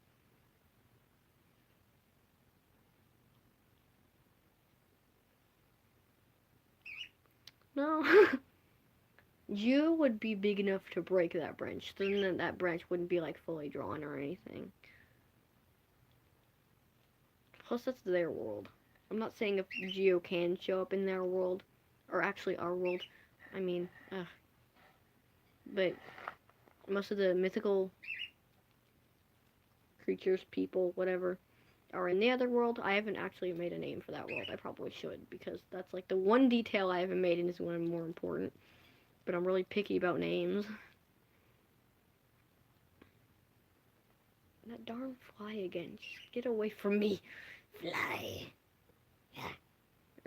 No. Geo would be big enough to break that branch. Then that branch wouldn't be like fully drawn or anything. Plus, that's their world. I'm not saying if Geo can show up in their world, or actually our world. I mean, but most of the mythical creatures, people, whatever, are in the other world. I haven't actually made a name for that world. I probably should, because that's like the one detail I haven't made and is one more important. But I'm really picky about names. That darn fly again. Just get away from me. Fly. Yeah.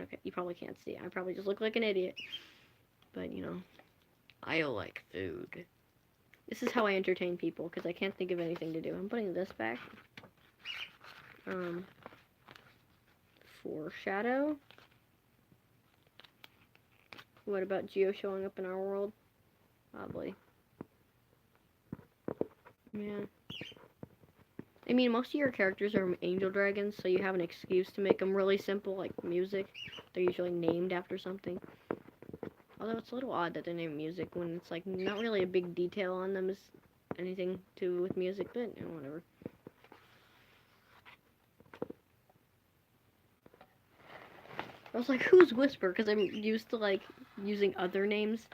Okay, you probably can't see. I probably just look like an idiot. But, you know, I like food. This is how I entertain people, because I can't think of anything to do. I'm putting this back. Foreshadow. What about Geo showing up in our world? Probably. Yeah. I mean, most of your characters are angel dragons, so you have an excuse to make them really simple, like music. They're usually named after something. Although it's a little odd that they're named music when it's like not really a big detail on them is anything to do with music, but you know, whatever. I was like, who's Whisper? Because I'm used to like using other names.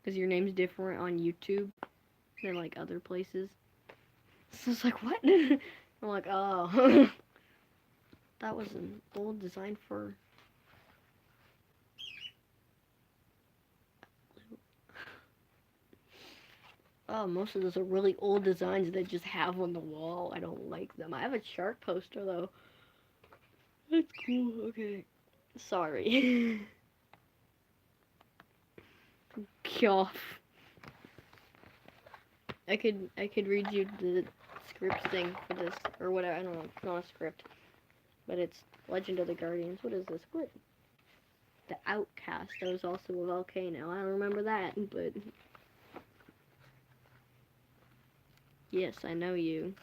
Because your name's different on YouTube than like other places. So it's like, what? I'm like, oh. That was an old design for... Oh, most of those are really old designs that just have on the wall. I don't like them. I have a shark poster, though. That's cool. Okay. Sorry. Kyoff. I could read you the script thing for this, or whatever. I don't know. It's not a script, but it's Legend of the Guardians. What is this? What? The Outcast. That was also a volcano. I don't remember that, but yes, I know you.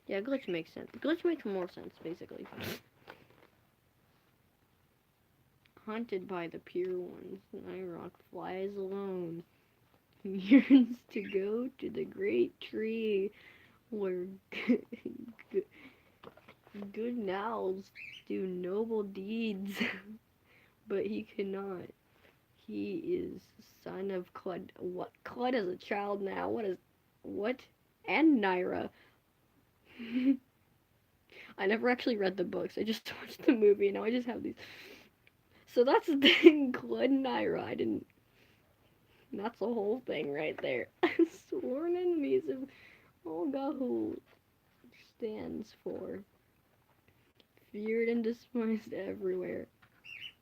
Yeah, glitch makes sense. Glitch makes more sense, basically. Haunted by the pure ones, Nyrock flies alone. Yearns to go to the great tree where good nows do noble deeds, but he cannot. He is son of Clud. What? Clud is a child now. What? And Naira. I never actually read the books. I just watched the movie, and now I just have these. So that's the thing, Clud and Naira. I didn't. That's the whole thing right there. Sworn enemies of Olga, who stands for feared and despised everywhere.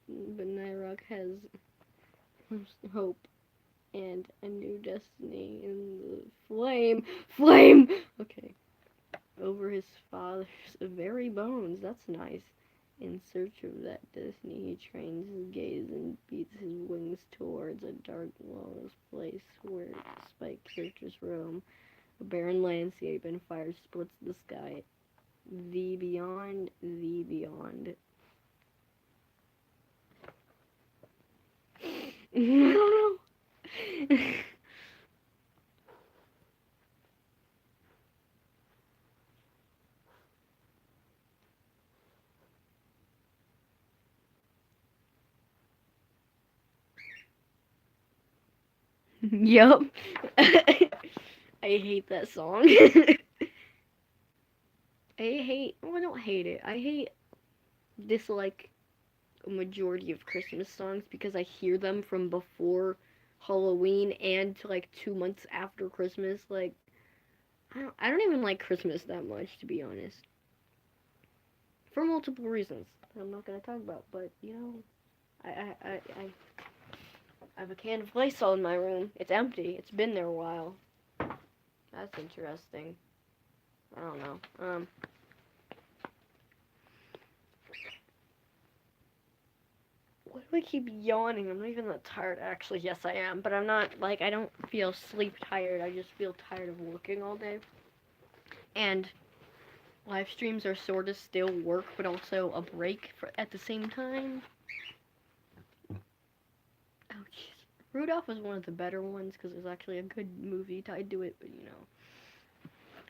But Nyrok has hope and a new destiny in the flame. Flame! Okay. Over his father's very bones. That's nice. In search of that destiny, he trains his gaze and beats his wings towards a dark, lawless place where spike searchers roam. A barren landscape and fire splits the sky. The beyond, the beyond. I don't know. Yup. I hate that song. Well, I don't hate it. I dislike a majority of Christmas songs because I hear them from before Halloween and like 2 months after Christmas. Like, I don't even like Christmas that much, to be honest. For multiple reasons that I'm not gonna talk about, but you know, I have a can of Lysol in my room. It's empty. It's been there a while. That's interesting. I don't know. Why do I keep yawning? I'm not even that tired. Actually, yes, I am. But I'm not, like, I don't feel sleep tired. I just feel tired of working all day. And live streams are sort of still work, but also a break for at the same time. Oh, jeez. Rudolph was one of the better ones because there's actually a good movie tied to it, but you know.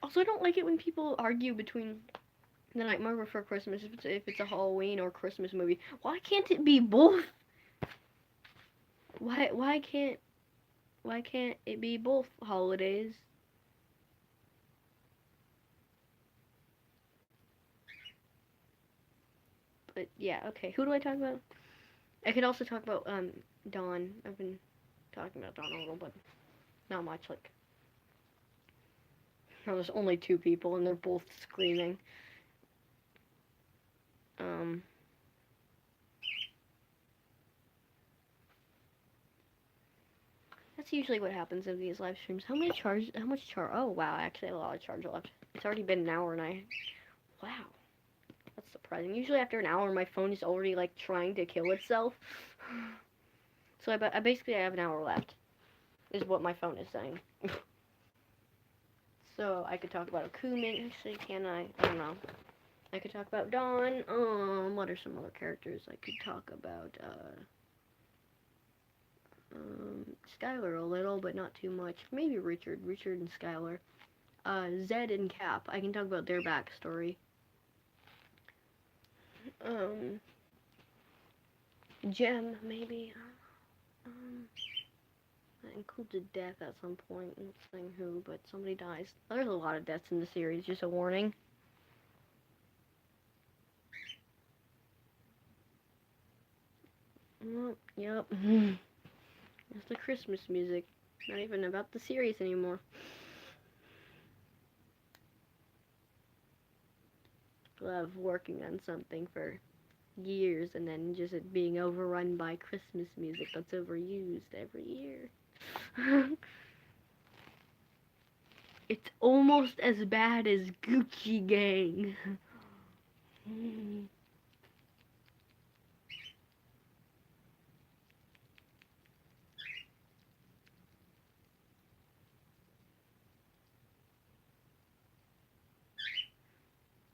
Also, I don't like it when people argue between The Nightmare Before Christmas if it's a Halloween or Christmas movie. Why can't it be both? Why can't it be both holidays? But yeah, okay. Who do I talk about? I could also talk about Dawn. I've been talking about Dawn a little, but not much. Like, oh, there's only two people and they're both screaming. Um, that's usually what happens in these live streams. How much charge? Oh wow, I actually have a lot of charge left. It's already been an hour and wow, that's surprising. Usually after an hour, my phone is already like trying to kill itself. So I basically have an hour left, is what my phone is saying. So I could talk about Akuman. Actually, can I? I don't know. I could talk about Dawn. What are some other characters I could talk about? Skylar a little, but not too much. Maybe Richard and Skylar. Zed and Cap. I can talk about their backstory. Jem, maybe. That includes a death at some point. I'm not saying who, but somebody dies. There's a lot of deaths in the series, just a warning. Yep. It's the Christmas music. Not even about the series anymore. Love working on something for years and then just it being overrun by Christmas music that's overused every year. It's almost as bad as Gucci Gang.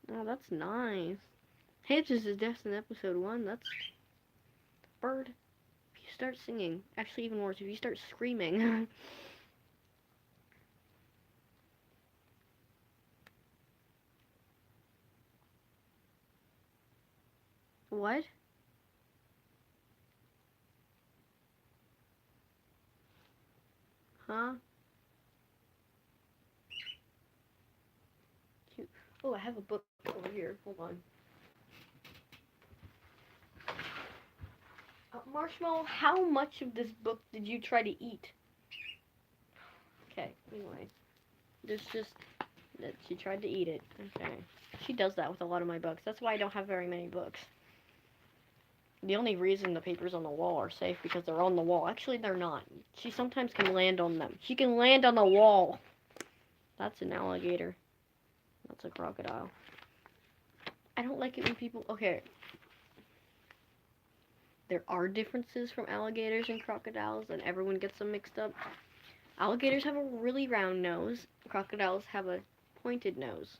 Oh, that's nice. Hey, this is just in episode 1. That's bird. If you start singing, actually even worse, if you start screaming. What? Huh? Cute. Oh, I have a book over here. Hold on. Marshmallow, how much of this book did you try to eat? Okay, anyway. There's just that she tried to eat it. Okay. She does that with a lot of my books. That's why I don't have very many books. The only reason the papers on the wall are safe because they're on the wall. Actually, they're not. She sometimes can land on them. She can land on the wall. That's an alligator. That's a crocodile. I don't like it when people... Okay. There are differences from alligators and crocodiles, and everyone gets them mixed up. Alligators have a really round nose. Crocodiles have a pointed nose.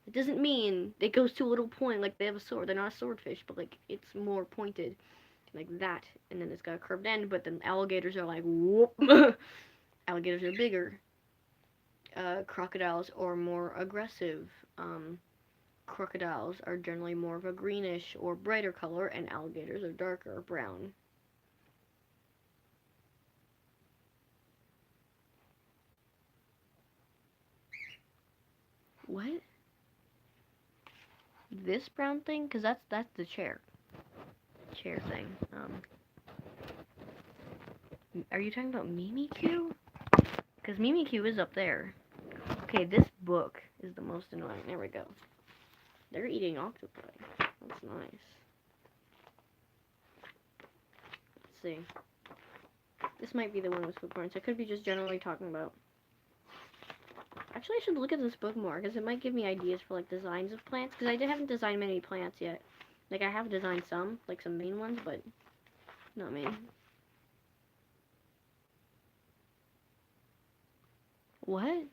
It doesn't mean it goes to a little point like they have a sword. They're not a swordfish, but like it's more pointed, like that. And then it's got a curved end. But then alligators are like whoop. Alligators are bigger. Crocodiles are more aggressive. Crocodiles are generally more of a greenish or brighter color, and alligators are darker brown. What? This brown thing? Because that's the chair thing. Are you talking about Mimikyu? Because Mimikyu is up there. Okay, this book is the most annoying. There we go. They're eating octopi. That's nice. Let's see. This might be the one with food points. I could be just generally talking about. Actually, I should look at this book more, because it might give me ideas for, like, designs of plants. Because I haven't designed many plants yet. Like, I have designed some, like some main ones, but not many. What?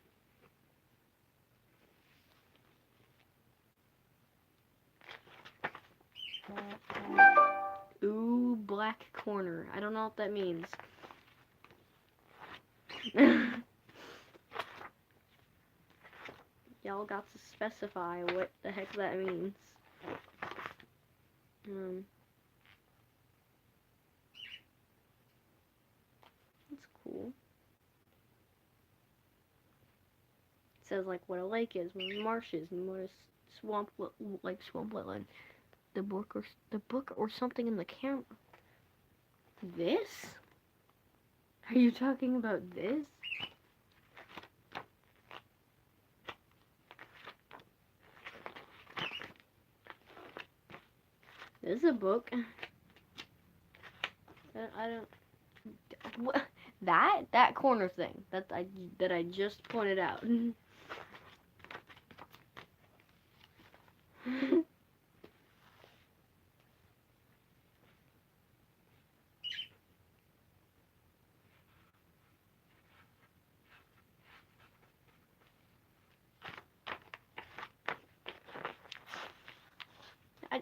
Ooh, black corner. I don't know what that means. Y'all got to specify what the heck that means. That's cool. It says like what a lake is, what a marsh is, and what a swamp, like swamp wetland. The book or something in the camera. This? Are you talking about this? This is a book. I don't. What? That corner thing that I just pointed out.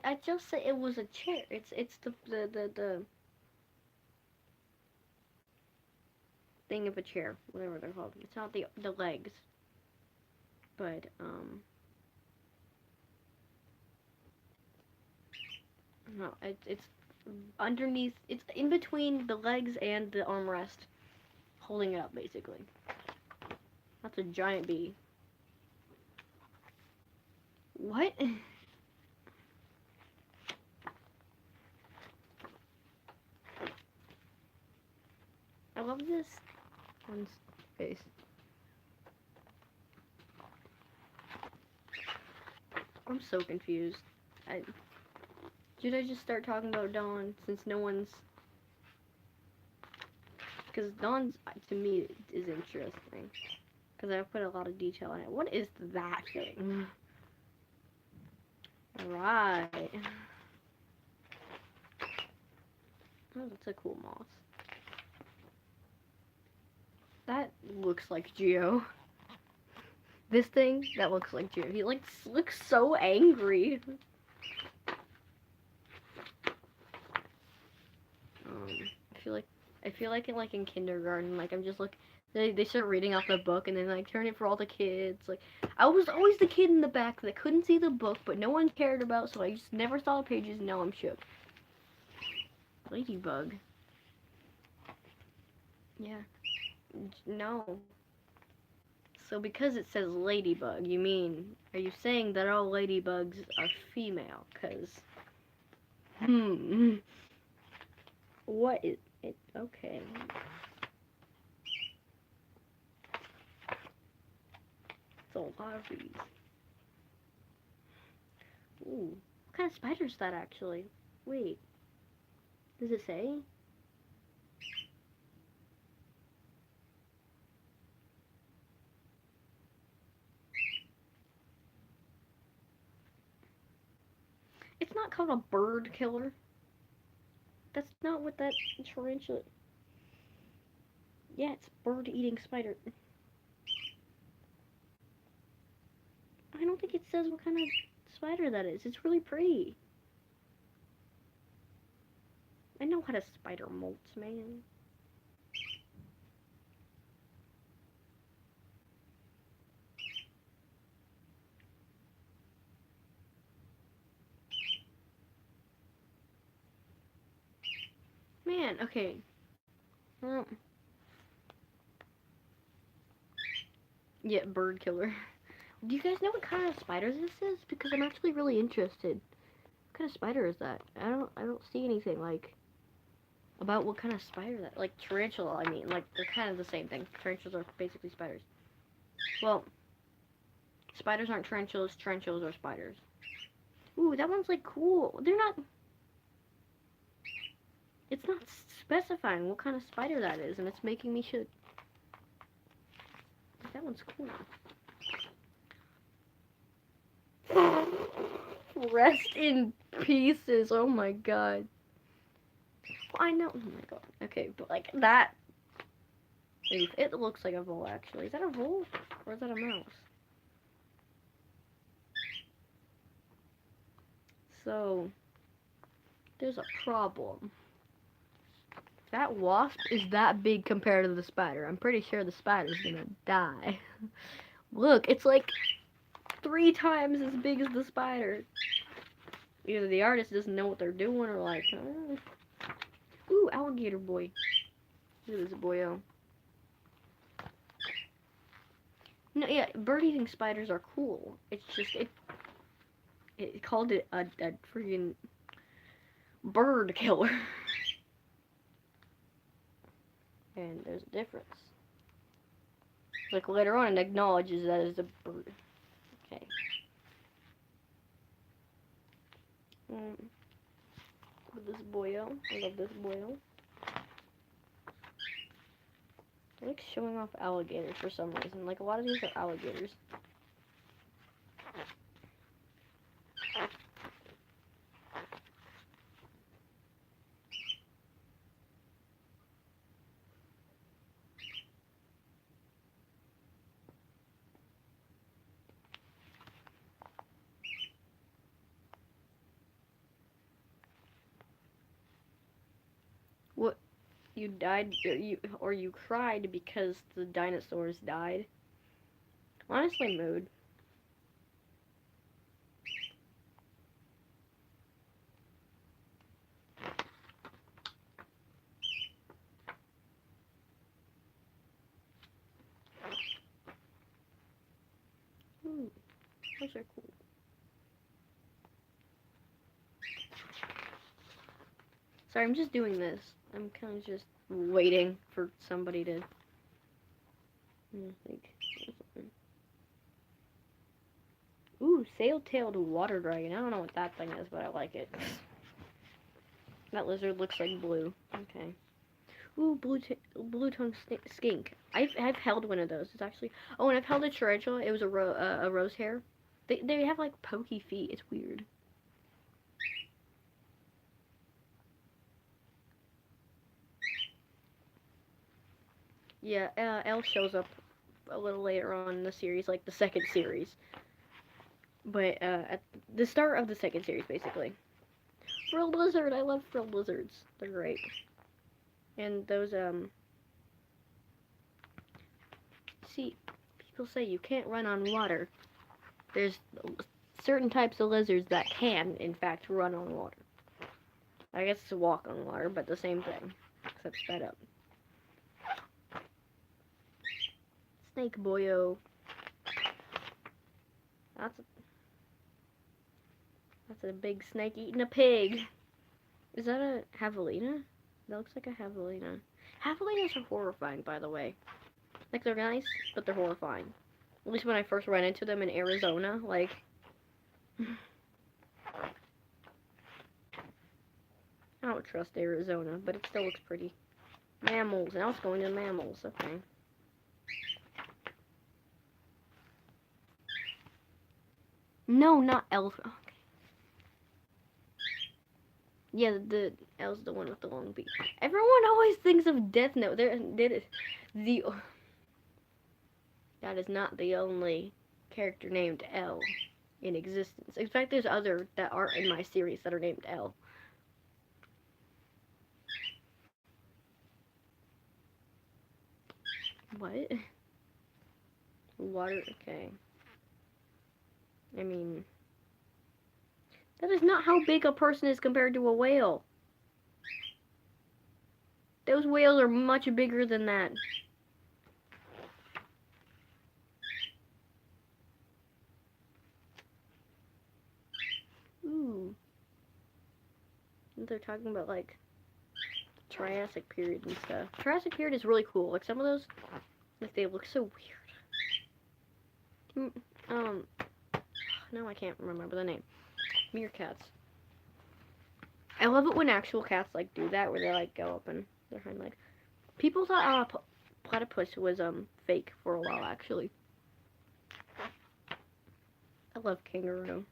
I just said it was a chair. It's the thing of a chair, whatever they're called. It's not the legs, but no, it's underneath. It's in between the legs and the armrest, holding it up basically. That's a giant bee. What? I love this one's face. I'm so confused. Should I just start talking about Dawn since no one's... Because Dawn's, to me, is interesting. Because I've put a lot of detail in it. What is that thing? Right. Oh, that's a cool moth. That looks like Geo. This thing, that looks like Geo. He looks so angry. I feel like in kindergarten, like I'm just like they start reading off the book and then like turn it for all the kids. Like I was always the kid in the back that couldn't see the book, but no one cared about, so I just never saw the pages. And now I'm shook. Ladybug. Yeah. No. So because it says ladybug, are you saying that all ladybugs are female? Cause what is it? Okay. It's a lot of these. Ooh. What kind of spider is that actually? Wait. Does it say? It's not called a bird killer. That's not what that tarantula... Yeah, it's bird-eating spider. I don't think it says what kind of spider that is. It's really pretty. I know how to spider molts, man. Man, okay. Yeah, bird killer. Do you guys know what kind of spider this is? Because I'm actually really interested. What kind of spider is that? I don't see anything like about what kind of spider that, like tarantula. I mean, like they're kind of the same thing. Tarantulas are basically spiders. Well, spiders aren't tarantulas. Tarantulas are spiders. Ooh, that one's like cool. They're not. It's not specifying what kind of spider that is, and it's making me should. That one's cool. Rest in pieces. Oh my god. Well, I know. Oh my god. Okay, but like that. It looks like a vole actually. Is that a vole or is that a mouse? So there's a problem. That wasp is that big compared to the spider. I'm pretty sure the spider's gonna die. Look, it's like 3 times as big as the spider. Either the artist doesn't know what they're doing or like, ooh, alligator boy. Look at this boyo. No, yeah, bird-eating spiders are cool. It's just, it called it a freaking bird killer. And there's a difference. Like later on, it acknowledges that as a bird. Okay. With this boyo. I love this boyo. I like showing off alligators for some reason. Like a lot of these are alligators. What? You died, or you cried because the dinosaurs died? Honestly, mood. Ooh, those are cool. Sorry, I'm just doing this. I'm kind of just waiting for somebody to. Think. Ooh, sail-tailed water dragon. I don't know what that thing is, but I like it. That lizard looks like blue. Okay. Ooh, blue-tongued skink. I've held one of those. It's actually. Oh, and I've held a tarantula. It was a rose hair. They have like pokey feet. It's weird. Yeah, Elle shows up a little later on in the series, like the second series. But at the start of the second series, basically. Frilled lizard. I love frilled lizards. They're great. And those see, people say you can't run on water. There's certain types of lizards that can, in fact, run on water. I guess it's walk on water, but the same thing, except sped up. Snake boyo. That's a big snake eating a pig. Is that a javelina? That looks like a javelina. Javelinas are horrifying, by the way. Like, they're nice, but they're horrifying. At least when I first ran into them in Arizona, like... I don't trust Arizona, but it still looks pretty. Mammals. Now it's going to mammals. Okay. No, not elf. Okay. Yeah, the L's the one with the long beak. Everyone always thinks of Death Note. That is not the only character named L in existence. In fact, there's other that aren't in my series that are named L. What? Water, okay. I mean, that is not how big a person is compared to a whale. Those whales are much bigger than that. Ooh. They're talking about, like, Triassic period and stuff. Triassic period is really cool. Like, some of those, like, they look so weird. No, I can't remember the name. Meerkats. I love it when actual cats, like, do that, where they, like, go up and their hind leg. People thought, platypus was, fake for a while, actually. I love kangaroo.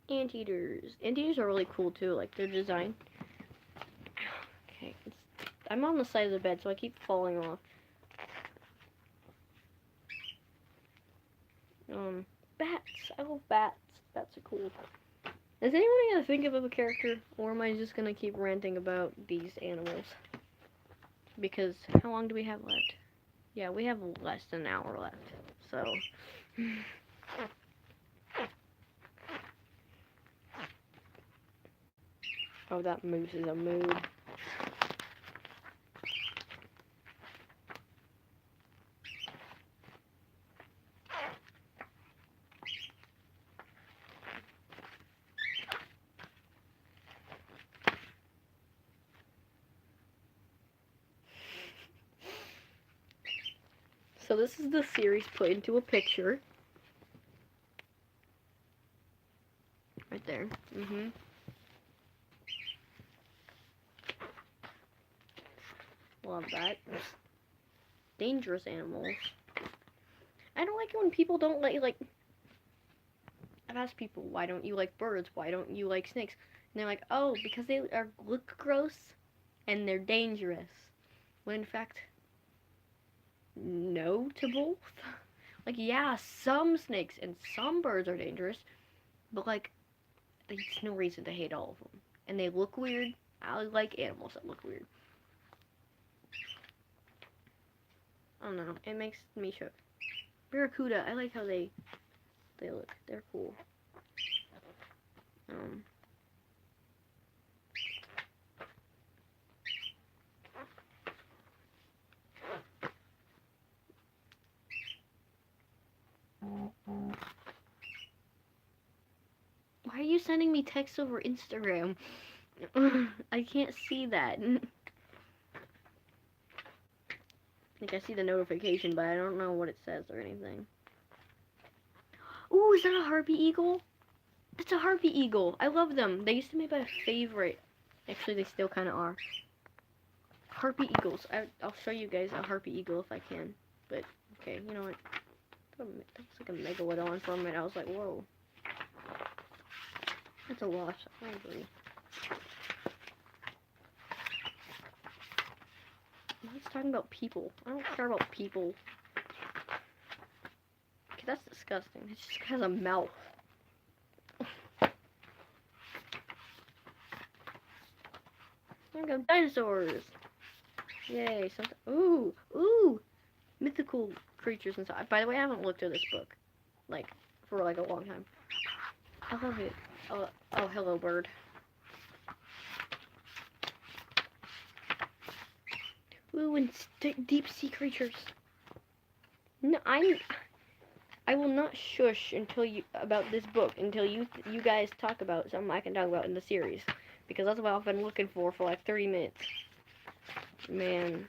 Anteaters. Anteaters are really cool, too, like, their design. Okay, I'm on the side of the bed, so I keep falling off. Bats. I love bats. Bats are cool. Is anyone gonna think of a character, or am I just gonna keep ranting about these animals? Because how long do we have left? Yeah, we have less than an hour left. So. Oh, that moose is a mood. So this is the series put into a picture. Right there. Love that. Dangerous animals. I don't like it when people don't like. I've asked people, why don't you like birds? Why don't you like snakes? And they're like, oh, because they look gross and they're dangerous. When in fact, no to both. Like, yeah, some snakes and some birds are dangerous, but like, there's no reason to hate all of them. And they look weird. I like animals that look weird. I don't know. It makes me shook. Barracuda. I like how they look. They're cool. Why are you sending me text over Instagram? I can't see that. Like, I see the notification, but I don't know what it says or anything. Ooh, is that a harpy eagle? It's a harpy eagle. I love them. They used to be my favorite. Actually, they still kind of are. Harpy eagles. I'll show you guys a harpy eagle if I can. But, okay, you know what? That looks like a megalodon for a minute. I was like, whoa. That's a loss. I agree. Let's talking about people. I don't care about people. Okay, that's disgusting. It just has a mouth. There we go, dinosaurs. Yay, something. Ooh, mythical creatures and stuff. By the way, I haven't looked at this book, like, for like a long time. I love it. Oh, hello, bird. Ooh, and deep sea creatures. No, I will not shush until about this book until you guys talk about something I can talk about in the series, because that's what I've been looking for like 30 minutes. Man.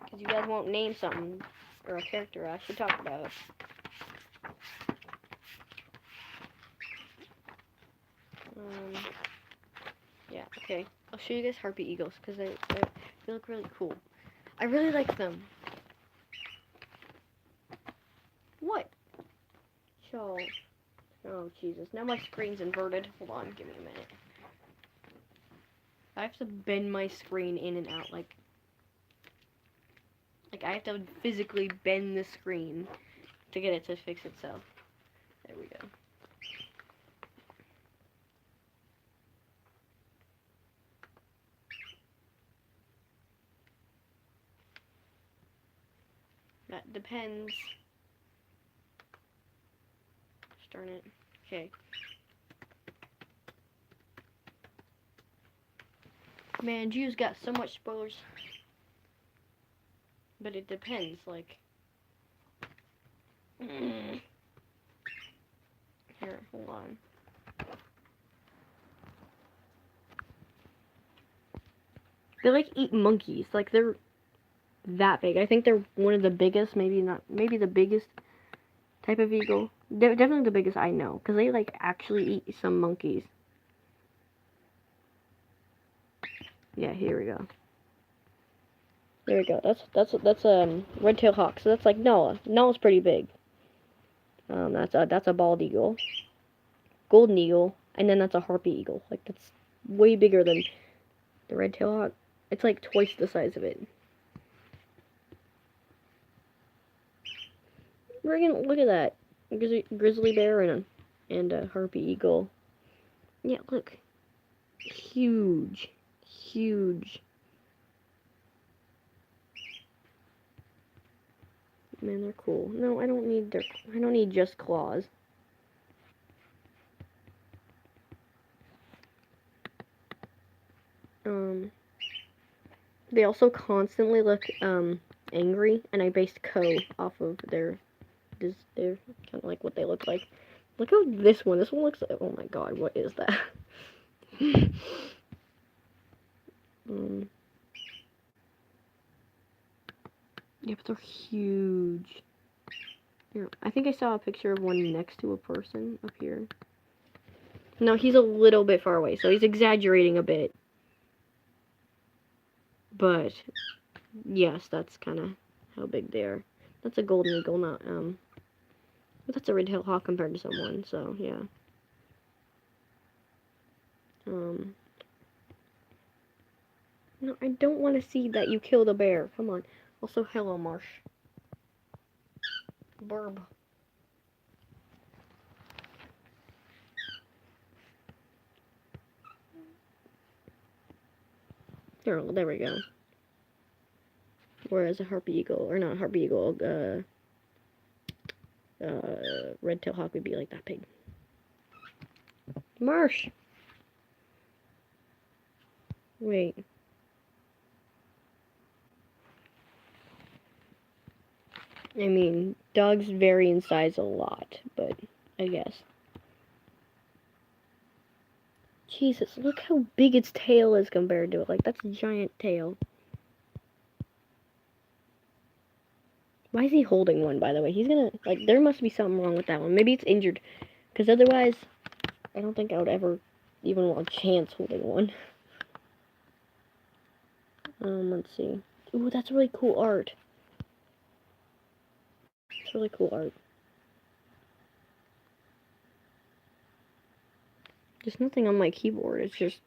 Because you guys won't name something or a character I should talk about. Yeah, okay. I'll show you guys harpy eagles because they look really cool. I really like them. What? So, oh Jesus! Now my screen's inverted. Hold on, give me a minute. I have to bend my screen in and out, like I have to physically bend the screen to get it to fix itself. There we go. That depends. Darn it. Okay. Man, Jew's got so much spoilers. But it depends, like. Here, hold on. They like eat monkeys. Like they're that big. I think they're one of the biggest, maybe the biggest type of eagle. They're definitely the biggest I know, because they like actually eat some monkeys. Yeah, here we go. There we go. That's red-tailed hawk. So that's like Noah. Noah's pretty big. That's a bald eagle, golden eagle, and then that's a harpy eagle. Like that's way bigger than the red-tailed hawk. It's like twice the size of it. Friggin' look at that. Grizzly bear and a harpy eagle. Yeah, look. Huge. Huge. Man, they're cool. No, I don't need just claws. They also constantly look angry, and I based Ko off of their kind of like what they look like. Look how this one looks like, oh my god, what is that? Yeah, but they're huge. Here, I think I saw a picture of one next to a person up here. No, he's a little bit far away, so he's exaggerating a bit. But yes, that's kind of how big they are. That's a golden eagle, not but that's a red-tailed hawk compared to someone, so yeah. No, I don't want to see that you killed a bear. Come on. Also, hello, Marsh. Burb. There we go. Whereas a harpy eagle, or not harpy eagle, red-tailed hawk would be like that big. Marsh! Wait. I mean, dogs vary in size a lot, but I guess. Jesus, look how big its tail is compared to it. Like, that's a giant tail. Why is he holding one, by the way? He's gonna, like, there must be something wrong with that one. Maybe it's injured. Because otherwise, I don't think I would ever even want a chance holding one. Let's see. Ooh, that's really cool art. It's really cool art. There's nothing on my keyboard. It's just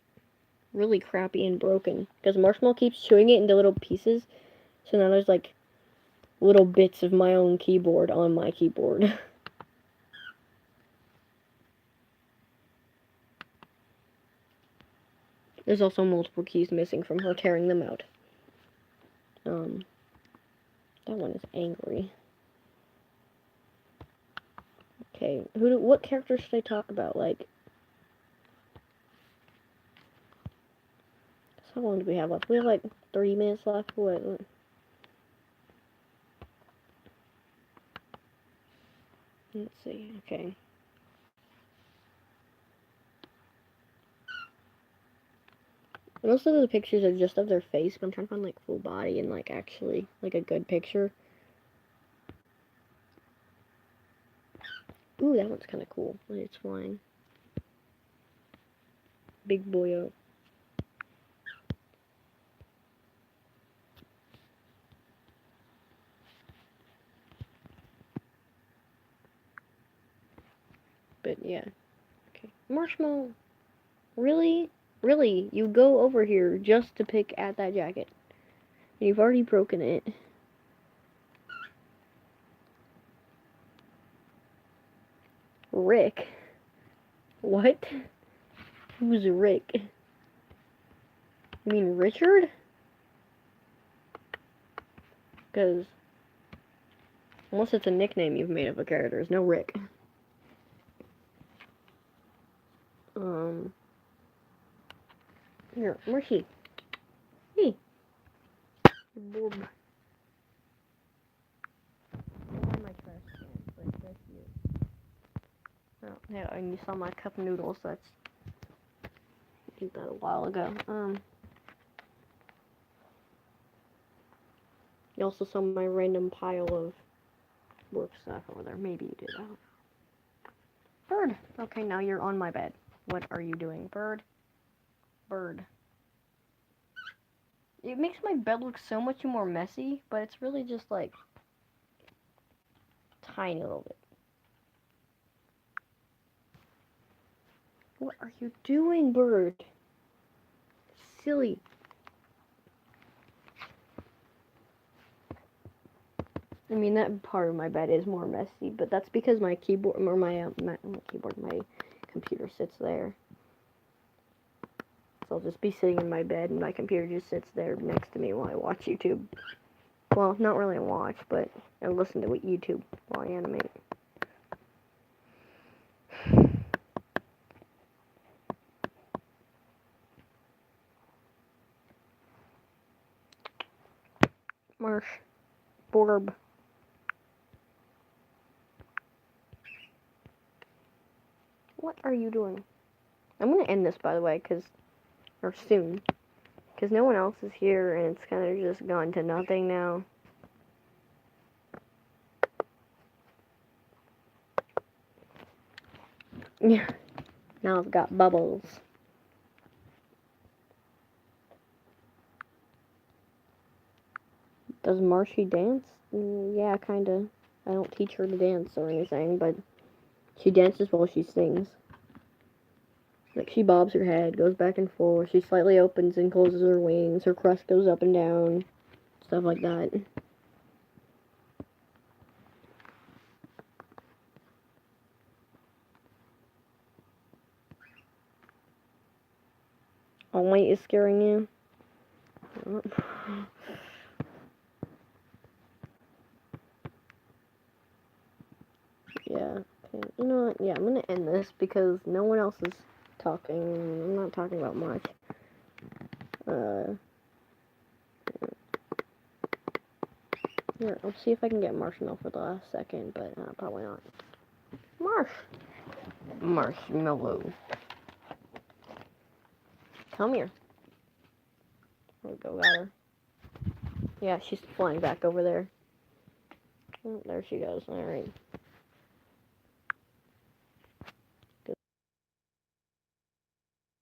really crappy and broken. Because Marshmallow keeps chewing it into little pieces. So now there's, like, little bits of my own keyboard on my keyboard. There's also multiple keys missing from her tearing them out. That one is angry. Okay, what character should I talk about? Like, how long do we have left? We have like 30 minutes left. What? Let's see. Okay. Most of the pictures are just of their face, but I'm trying to find like full body and like actually like a good picture. Ooh, that one's kind of cool when it's flying. Big boyo. But yeah. Okay. Marshmallow. Really? Really? You go over here just to pick at that jacket. You've already broken it. Rick? What? Who's Rick? You mean Richard? Because unless it's a nickname you've made of a character, there's no Rick. Here, where's he? Hey. Bob. Why my trash can? Like, that's you. Oh, yeah, and you saw my cup noodles. I did that a while ago. You also saw my random pile of work stuff over there. Maybe you did. I don't know. Bird. Okay, now you're on my bed. What are you doing, Bird? Bird. It makes my bed look so much more messy, but it's really just like tiny little bit. What are you doing, Bird? Silly. I mean, that part of my bed is more messy, but that's because my keyboard, or my computer sits there. So I'll just be sitting in my bed, and my computer just sits there next to me while I watch YouTube. Well, not really watch, but I listen to YouTube while I animate. Marsh. Borb. What are you doing? I'm gonna end this, by the way, or soon, because no one else is here, and it's kind of just gone to nothing now. Yeah. Now I've got bubbles. Does Marshy dance? Yeah, kinda. I don't teach her to dance or anything, but she dances while she sings. Like, she bobs her head, goes back and forth, she slightly opens and closes her wings, her crest goes up and down, stuff like that. All Might is scaring you? Yeah, okay. You know what? Yeah, I'm gonna end this because no one else is talking. I'm not talking about much. Here, I'll see if I can get Marshmallow for the last second, but probably not. Marshmallow. Come here. There we go, got her. Yeah, she's flying back over there. Oh, there she goes. Alright.